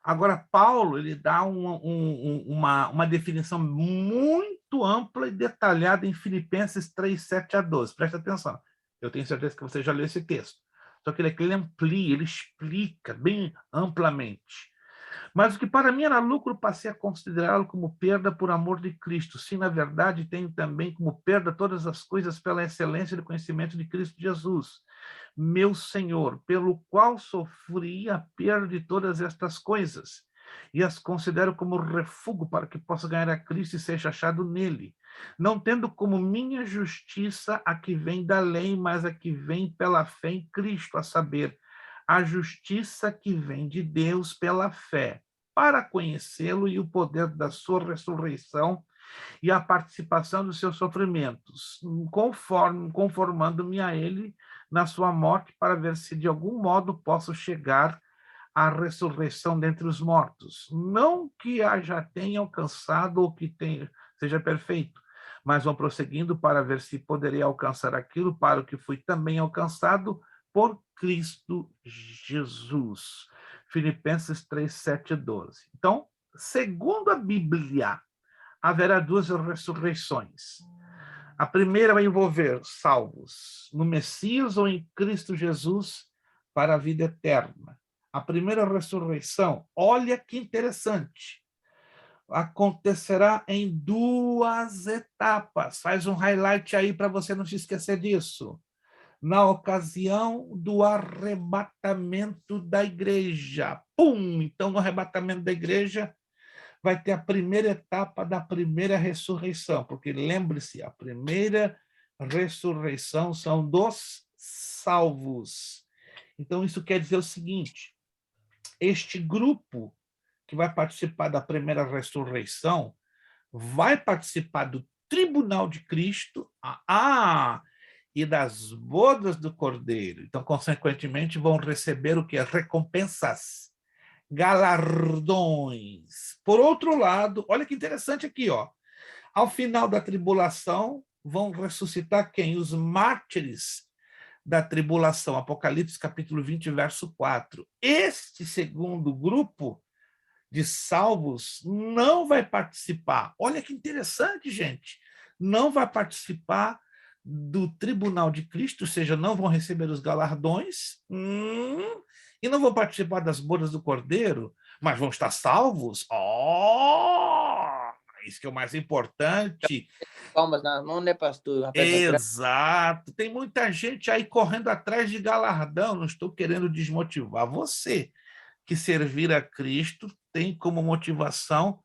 S1: Agora, Paulo ele dá uma definição muito ampla e detalhada em Filipenses 3, 7 a 12. Presta atenção. Eu tenho certeza que você já leu esse texto. Só que ele amplia, ele explica bem amplamente. Mas o que para mim era lucro, passei a considerá-lo como perda por amor de Cristo. Sim, na verdade, tenho também como perda todas as coisas pela excelência do conhecimento de Cristo Jesus, meu Senhor, pelo qual sofri a perda de todas estas coisas, e as considero como refúgio para que possa ganhar a Cristo e seja achado nele, não tendo como minha justiça a que vem da lei, mas a que vem pela fé em Cristo, a saber, a justiça que vem de Deus pela fé, para conhecê-lo e o poder da sua ressurreição e a participação dos seus sofrimentos, conformando-me a ele na sua morte, para ver se de algum modo posso chegar à ressurreição dentre os mortos. Não que a já tenha alcançado ou que seja perfeito, mas vou prosseguindo para ver se poderei alcançar aquilo para o que fui também alcançado por Cristo Jesus. Filipenses 3, 7 e 12. Então, segundo a Bíblia, haverá duas ressurreições. A primeira vai envolver salvos no Messias ou em Cristo Jesus para a vida eterna. A primeira ressurreição, olha que interessante, acontecerá em duas etapas. Faz um highlight aí para você não se esquecer disso. Na ocasião do arrebatamento da igreja. Pum! Então, no arrebatamento da igreja, vai ter a primeira etapa da primeira ressurreição, porque lembre-se, a primeira ressurreição são dos salvos. Então, isso quer dizer o seguinte, este grupo que vai participar da primeira ressurreição vai participar do tribunal de Cristo e das bodas do Cordeiro. Então, consequentemente, vão receber o que? Recompensas, galardões. Por outro lado, olha que interessante aqui, ó. Ao final da tribulação, vão ressuscitar quem? Os mártires da tribulação. Apocalipse, capítulo 20, verso 4. Este segundo grupo de salvos não vai participar. Olha que interessante, gente. Não vai participar do tribunal de Cristo, ou seja, não vão receber os galardões, e não vão participar das bodas do Cordeiro, mas vão estar salvos. Isso que é o mais importante.
S4: Palmas na mão, né, pastor?
S1: Exato. Tem muita gente aí correndo atrás de galardão. Não estou querendo desmotivar você, que servir a Cristo tem como motivação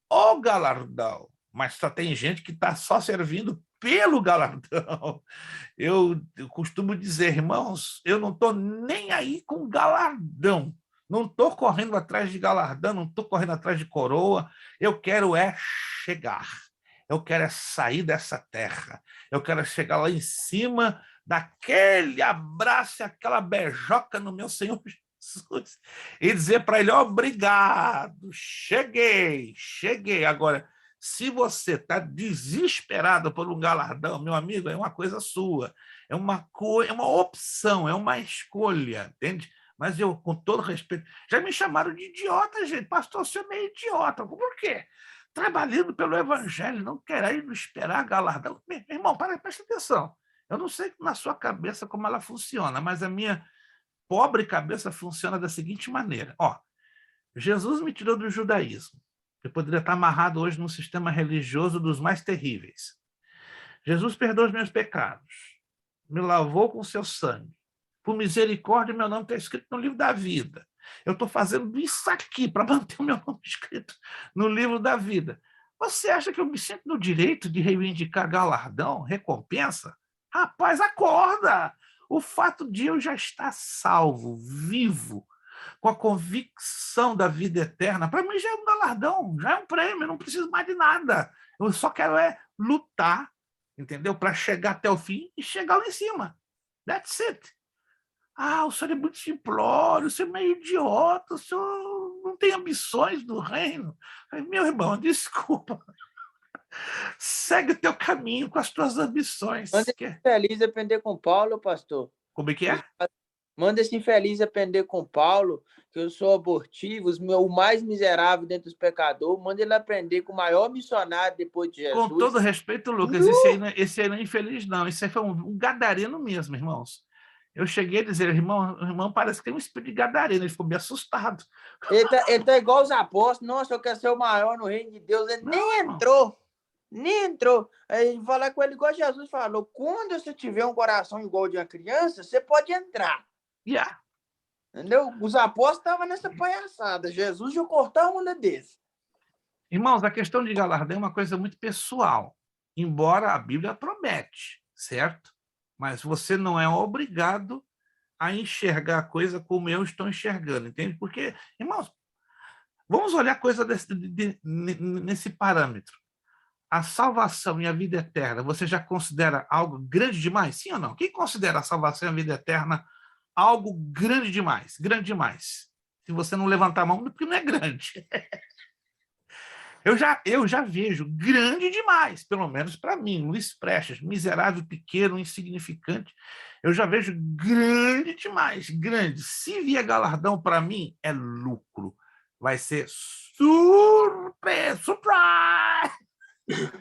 S1: o galardão, mas só tem gente que está só servindo pelo galardão. Eu costumo dizer, irmãos, eu não estou nem aí com galardão, não estou correndo atrás de galardão, não estou correndo atrás de coroa, eu quero chegar, eu quero sair dessa terra, eu quero chegar lá em cima daquele abraço, aquela beijoca no meu Senhor Jesus, e dizer para ele, obrigado, cheguei. Agora, se você está desesperado por um galardão, meu amigo, é uma coisa sua, é uma opção, é uma escolha, entende? Mas eu, com todo respeito, já me chamaram de idiota, gente. Pastor, você é meio idiota. Por quê? Trabalhando pelo evangelho, não querendo esperar galardão. Meu irmão, presta atenção. Eu não sei na sua cabeça como ela funciona, mas a minha pobre cabeça funciona da seguinte maneira. Ó, Jesus me tirou do judaísmo. Eu poderia estar amarrado hoje num sistema religioso dos mais terríveis. Jesus perdoou os meus pecados, me lavou com seu sangue. Por misericórdia, meu nome está escrito no livro da vida. Eu estou fazendo isso aqui para manter o meu nome escrito no livro da vida. Você acha que eu me sinto no direito de reivindicar galardão, recompensa? Rapaz, acorda! O fato de eu já estar salvo, vivo, com a convicção da vida eterna, para mim já é um galardão, já é um prêmio, eu não preciso mais de nada. Eu só quero lutar, entendeu? Para chegar até o fim e chegar lá em cima. That's it. O senhor é muito simplório, o senhor é meio idiota, o senhor não tem ambições no reino. Meu irmão, desculpa. Segue o teu caminho com as tuas ambições.
S4: Manda esse infeliz aprender com Paulo, pastor.
S1: Como é que é?
S4: Manda esse infeliz aprender com Paulo, que eu sou abortivo, o mais miserável dentre os pecadores. Manda ele aprender com o maior missionário depois de Jesus.
S1: Com todo respeito, Lucas, esse aí não é infeliz, não. Esse aí foi um gadareno mesmo, irmãos. Eu cheguei a dizer, irmão, parece que tem um espírito de gadareno. Ele ficou meio assustado.
S4: Ele tá igual os apóstolos. Nossa, eu quero ser o maior no reino de Deus. Ele nem entrou. Aí falar com ele igual Jesus falou, quando você tiver um coração igual de uma criança, você pode entrar.
S1: Yeah.
S4: Entendeu? Os apóstolos estavam nessa palhaçada. Jesus já cortar uma desse.
S1: Irmãos, a questão de galardão é uma coisa muito pessoal, embora a Bíblia promete, certo? Mas você não é obrigado a enxergar a coisa como eu estou enxergando, entende? Porque, irmãos, vamos olhar a coisa nesse parâmetro. a salvação e a vida eterna, você já considera algo grande demais? Sim ou não? Quem considera a salvação e a vida eterna algo grande demais? Grande demais. Se você não levantar a mão, porque não é grande. Eu já vejo grande demais, pelo menos para mim, Luiz Prestes, miserável, pequeno, insignificante. Eu já vejo grande demais, grande. Se vier galardão, para mim, é lucro. Vai ser surpresa.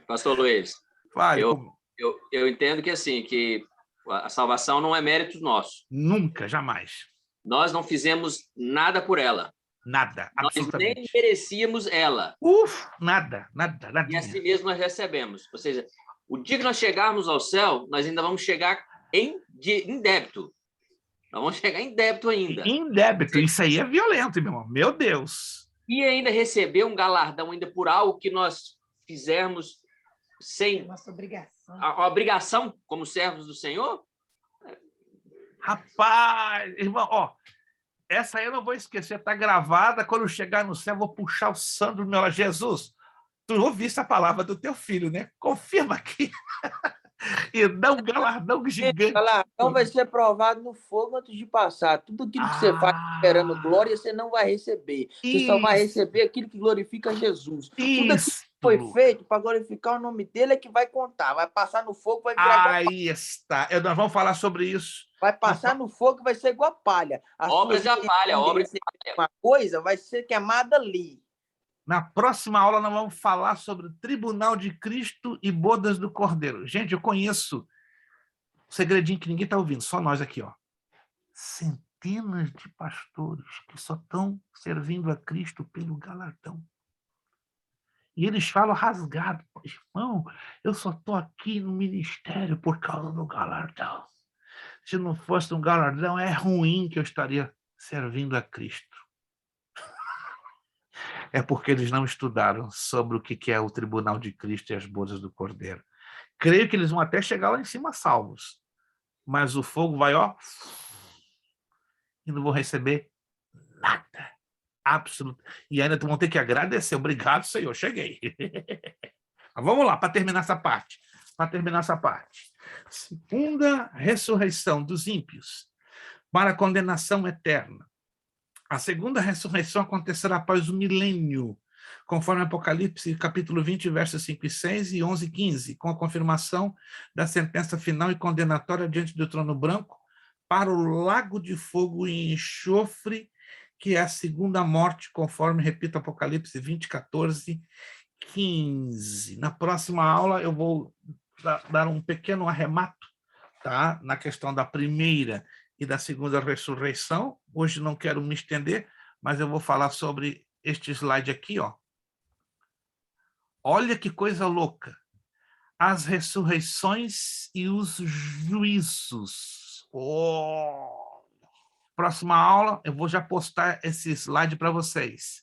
S7: Pastor Luiz,
S1: Vale,
S7: eu entendo que assim, que a salvação não é mérito nosso.
S1: Nunca, jamais.
S7: Nós não fizemos nada por ela.
S1: Nada, absolutamente.
S7: Nós nem merecíamos ela.
S1: Nada.
S7: E assim mesmo nós recebemos. Ou seja, o dia que nós chegarmos ao céu, nós ainda vamos chegar em débito. Nós vamos chegar em débito ainda.
S1: Em débito, isso aí é violento, meu irmão. Meu Deus.
S7: E ainda receber um galardão ainda por algo que nós fizermos sem
S3: Nossa obrigação.
S7: a obrigação como servos do Senhor?
S1: Rapaz, irmão, ó, essa aí eu não vou esquecer, tá gravada. Quando eu chegar no céu, eu vou puxar o Sandro do meu lado. Jesus, tu ouviste a palavra do teu filho, né? Confirma aqui. E dá um galardão gigante.
S4: O galardão vai ser provado no fogo antes de passar. Tudo aquilo que você faz esperando glória, você não vai receber. Você só vai receber aquilo que glorifica Jesus. Tudo aquilo que foi feito para glorificar o nome dele é que vai contar. Vai passar no fogo, vai virar
S1: Aí está. Nós vamos falar sobre isso.
S4: Vai passar no fogo, vai ser igual a palha.
S7: Obras da palha, obras da palha.
S4: Uma coisa vai ser queimada ali.
S1: Na próxima aula, nós vamos falar sobre o Tribunal de Cristo e Bodas do Cordeiro. Gente, eu conheço um segredinho que ninguém está ouvindo, só nós aqui, ó. Centenas de pastores que só estão servindo a Cristo pelo galardão. E eles falam rasgado, irmão, eu só estou aqui no ministério por causa do galardão. Se não fosse um galardão, é ruim que eu estaria servindo a Cristo. É porque eles não estudaram sobre o que é o Tribunal de Cristo e as Bodas do Cordeiro. Creio que eles vão até chegar lá em cima salvos, mas o fogo vai, ó, e não vão receber nada. Absoluto. E ainda vão ter que agradecer. Obrigado, Senhor, cheguei. Mas vamos lá, para terminar essa parte. Segunda ressurreição dos ímpios para a condenação eterna. A segunda ressurreição acontecerá após o milênio, conforme Apocalipse, capítulo 20, versos 5 e 6 e 11 e 15, com a confirmação da sentença final e condenatória diante do trono branco para o lago de fogo e enxofre, que é a segunda morte, conforme, repito, Apocalipse 20, 14, 15. Na próxima aula eu vou dar um pequeno arremato, tá? Na questão da primeira e da segunda ressurreição. Hoje não quero me estender, mas eu vou falar sobre este slide aqui, ó. Olha que coisa louca. As ressurreições e os juízos. Próxima aula, eu vou já postar esse slide para vocês.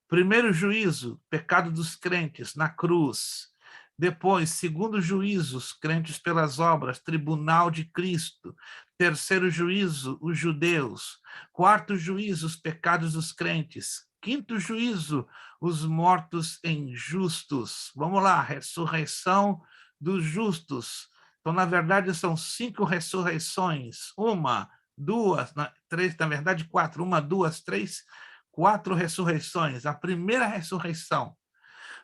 S1: Primeiro juízo, pecado dos crentes na cruz. Depois, segundo juízo, os crentes pelas obras, tribunal de Cristo. Terceiro juízo, os judeus. Quarto juízo, os pecados dos crentes. Quinto juízo, os mortos em justos. Vamos lá, ressurreição dos justos. Então, na verdade, são 5 ressurreições. 1, 2, 3, na verdade, 4. 1, 2, 3, 4 ressurreições. A primeira ressurreição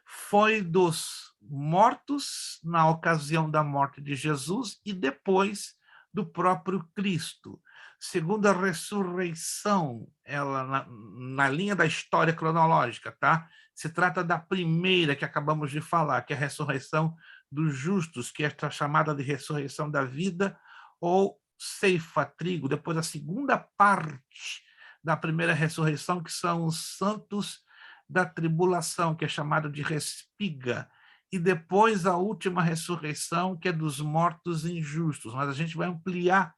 S1: foi dos mortos na ocasião da morte de Jesus e depois do próprio Cristo. Segunda ressurreição, ela na linha da história cronológica, tá? Se trata da primeira que acabamos de falar, que é a ressurreição dos justos, que é chamada de ressurreição da vida ou ceifa-trigo. Depois a segunda parte da primeira ressurreição, que são os santos da tribulação, que é chamado de respiga, e depois a última ressurreição, que é dos mortos injustos. Mas a gente vai ampliar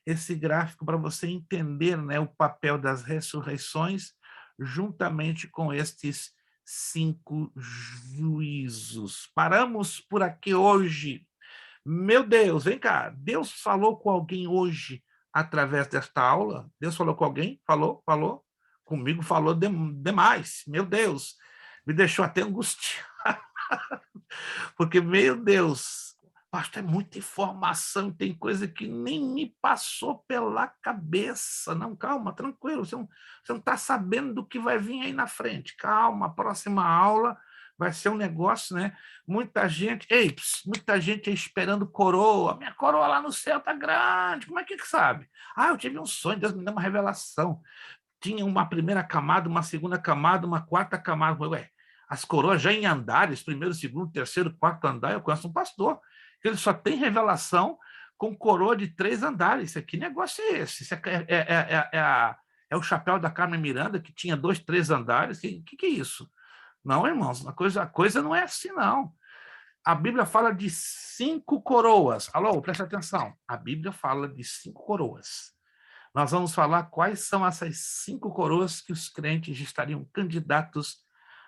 S1: esse gráfico para você entender, né, o papel das ressurreições juntamente com estes 5 juízos. Paramos por aqui hoje. Meu Deus, vem cá, Deus falou com alguém hoje através desta aula? Deus falou com alguém? Falou? Comigo falou demais. Meu Deus, me deixou até angustiado. Porque, meu Deus, pastor, é muita informação, tem coisa que nem me passou pela cabeça. Não, calma, tranquilo, você não está sabendo do que vai vir aí na frente. Calma, a próxima aula vai ser um negócio, né? Muita gente aí esperando coroa. Minha coroa lá no céu tá grande, como é que sabe? Eu tive um sonho, Deus me deu uma revelação. Tinha uma primeira camada, uma segunda camada, uma quarta camada. Ué, as coroas já em andares, primeiro, segundo, terceiro, quarto andar, eu conheço um pastor, que ele só tem revelação com coroa de 3 andares. Que negócio é esse? Isso é o chapéu da Carmen Miranda, que tinha 2, 3 andares. Que é isso? Não, irmãos, a coisa não é assim, não. A Bíblia fala de 5 coroas. Alô, presta atenção. A Bíblia fala de 5 coroas. Nós vamos falar quais são essas 5 coroas que os crentes estariam candidatos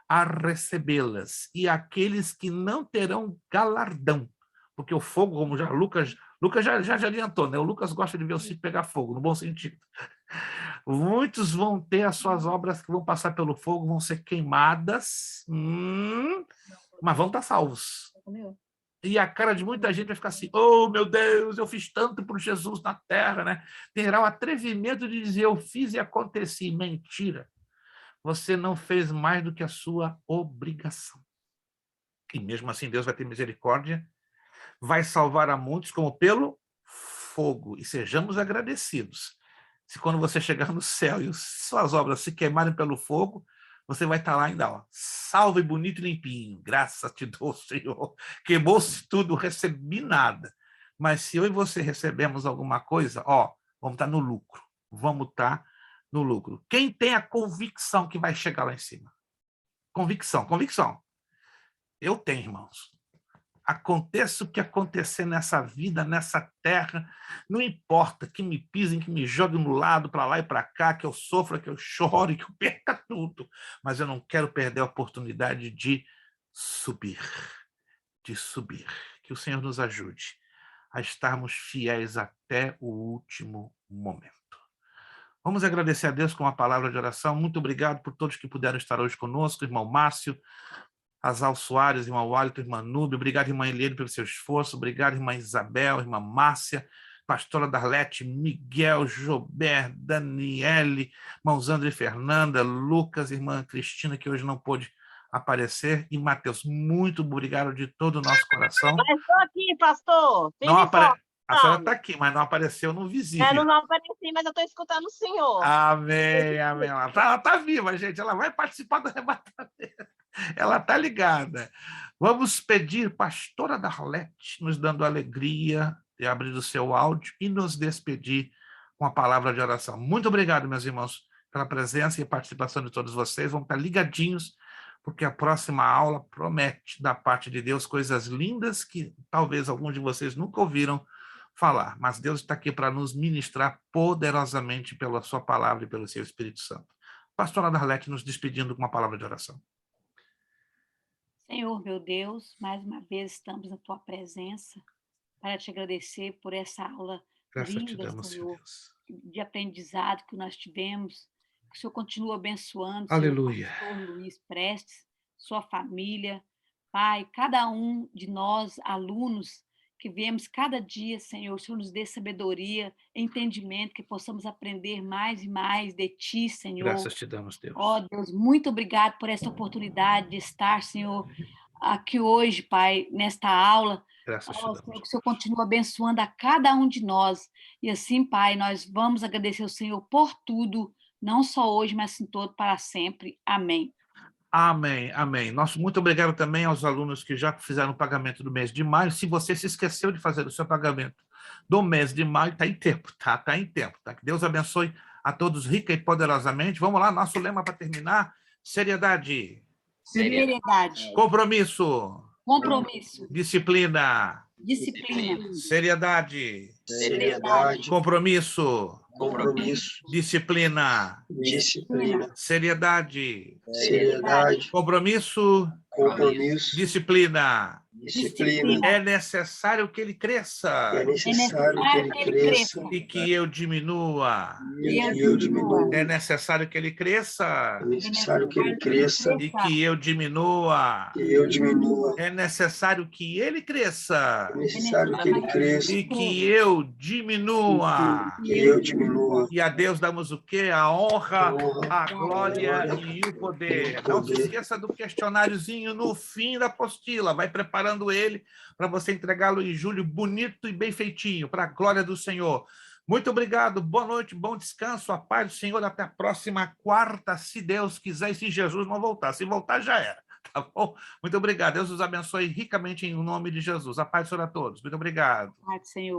S1: a recebê-las. E aqueles que não terão galardão. Porque o fogo, como já Lucas já adiantou, né? O Lucas gosta de ver o circo pegar fogo, no bom sentido. Muitos vão ter as suas obras que vão passar pelo fogo, vão ser queimadas, mas vão estar salvos. E a cara de muita gente vai ficar assim, oh, meu Deus, eu fiz tanto por Jesus na terra, né? Terá o atrevimento de dizer, eu fiz e aconteci. Mentira. Você não fez mais do que a sua obrigação. E mesmo assim, Deus vai ter misericórdia, vai salvar a muitos como pelo fogo. E sejamos agradecidos. Se quando você chegar no céu e suas obras se queimarem pelo fogo, você vai estar lá ainda, ó, salvo e bonito e limpinho. Graças te dou, Senhor. Queimou-se tudo, recebi nada. Mas se eu e você recebemos alguma coisa, ó, vamos estar no lucro. Vamos estar no lucro. Quem tem a convicção que vai chegar lá em cima? Convicção. Eu tenho, irmãos. Aconteça o que acontecer nessa vida, nessa terra, não importa que me pisem, que me joguem no lado, para lá e para cá, que eu sofra, que eu chore, que eu perca tudo, mas eu não quero perder a oportunidade de subir. Que o Senhor nos ajude a estarmos fiéis até o último momento. Vamos agradecer a Deus com uma palavra de oração. Muito obrigado por todos que puderam estar hoje conosco, irmão Márcio, Azal Soares, irmão Wallington, irmã Núbia, obrigado, irmã Eliane, pelo seu esforço, obrigado, irmã Isabel, irmã Márcia, pastora Darlete, Miguel, Jobert, Daniele, irmãos André e Fernanda, Lucas, irmã Cristina, que hoje não pôde aparecer, e Mateus, muito obrigado de todo o nosso coração.
S10: Mas estou aqui, pastor.
S1: A senhora está aqui, mas não apareceu no visível.
S10: Não apareci, mas eu estou escutando o senhor.
S1: Amém. Ela está viva, gente, ela vai participar do arrebatamento. Ela está ligada. Vamos pedir, pastora Darlete, nos dando alegria de abrir o seu áudio e nos despedir com a palavra de oração. Muito obrigado, meus irmãos, pela presença e participação de todos vocês. Vamos estar ligadinhos, porque a próxima aula promete, da parte de Deus, coisas lindas que talvez alguns de vocês nunca ouviram falar. Mas Deus está aqui para nos ministrar poderosamente pela sua palavra e pelo seu Espírito Santo. Pastora Darlete, nos despedindo com uma palavra de oração.
S8: Senhor, meu Deus, mais uma vez estamos na tua presença para te agradecer por essa aula linda, Senhor, de aprendizado que nós tivemos, que o Senhor continua abençoando,
S1: aleluia,
S8: Senhor, pastor Luiz Prestes, sua família, Pai, cada um de nós, alunos, que viemos cada dia, Senhor, o Senhor nos dê sabedoria, entendimento, que possamos aprender mais e mais de Ti, Senhor.
S1: Graças te damos, Deus.
S8: Ó, Deus, muito obrigado por essa oportunidade de estar, Senhor, aqui hoje, Pai, nesta aula.
S1: Graças te damos.
S8: Senhor, que o Senhor continue abençoando a cada um de nós. E assim, Pai, nós vamos agradecer ao Senhor por tudo, não só hoje, mas em todo, para sempre. Amém.
S1: Amém, amém. Nosso muito obrigado também aos alunos que já fizeram o pagamento do mês de maio. Se você se esqueceu de fazer o seu pagamento do mês de maio, está em tempo, tá? Está em tempo, tá? Que Deus abençoe a todos rica e poderosamente. Vamos lá, nosso lema para terminar. Seriedade.
S8: Seriedade.
S1: Compromisso.
S8: Compromisso.
S1: Disciplina.
S8: Disciplina.
S1: Seriedade.
S11: Seriedade.
S1: Compromisso.
S11: Compromisso.
S1: Disciplina.
S11: Disciplina.
S1: Seriedade.
S11: Seriedade.
S1: Compromisso.
S11: Compromisso.
S1: Disciplina.
S11: disciplina.
S1: É necessário que ele cresça.
S11: É necessário que ele cresça
S1: E que eu diminua.
S11: e que eu diminua.
S1: É necessário que ele cresça.
S11: É necessário que ele cresça
S1: E que eu diminua.
S11: e eu diminua.
S1: É necessário que ele cresça.
S11: É necessário que ele cresça
S1: E que eu diminua.
S11: e que eu diminua.
S1: E a Deus damos o quê? A honra, a glória e o poder. Não se esqueça do questionáriozinho no fim da apostila. Vai preparando ele para você entregá-lo em julho bonito e bem feitinho, para a glória do Senhor. Muito obrigado, boa noite, bom descanso, a paz do Senhor, até a próxima quarta, se Deus quiser e se Jesus não voltar. Se voltar, já era, tá bom? Muito obrigado, Deus os abençoe ricamente em nome de Jesus. A paz do Senhor a todos. Muito obrigado.
S8: Pai do Senhor.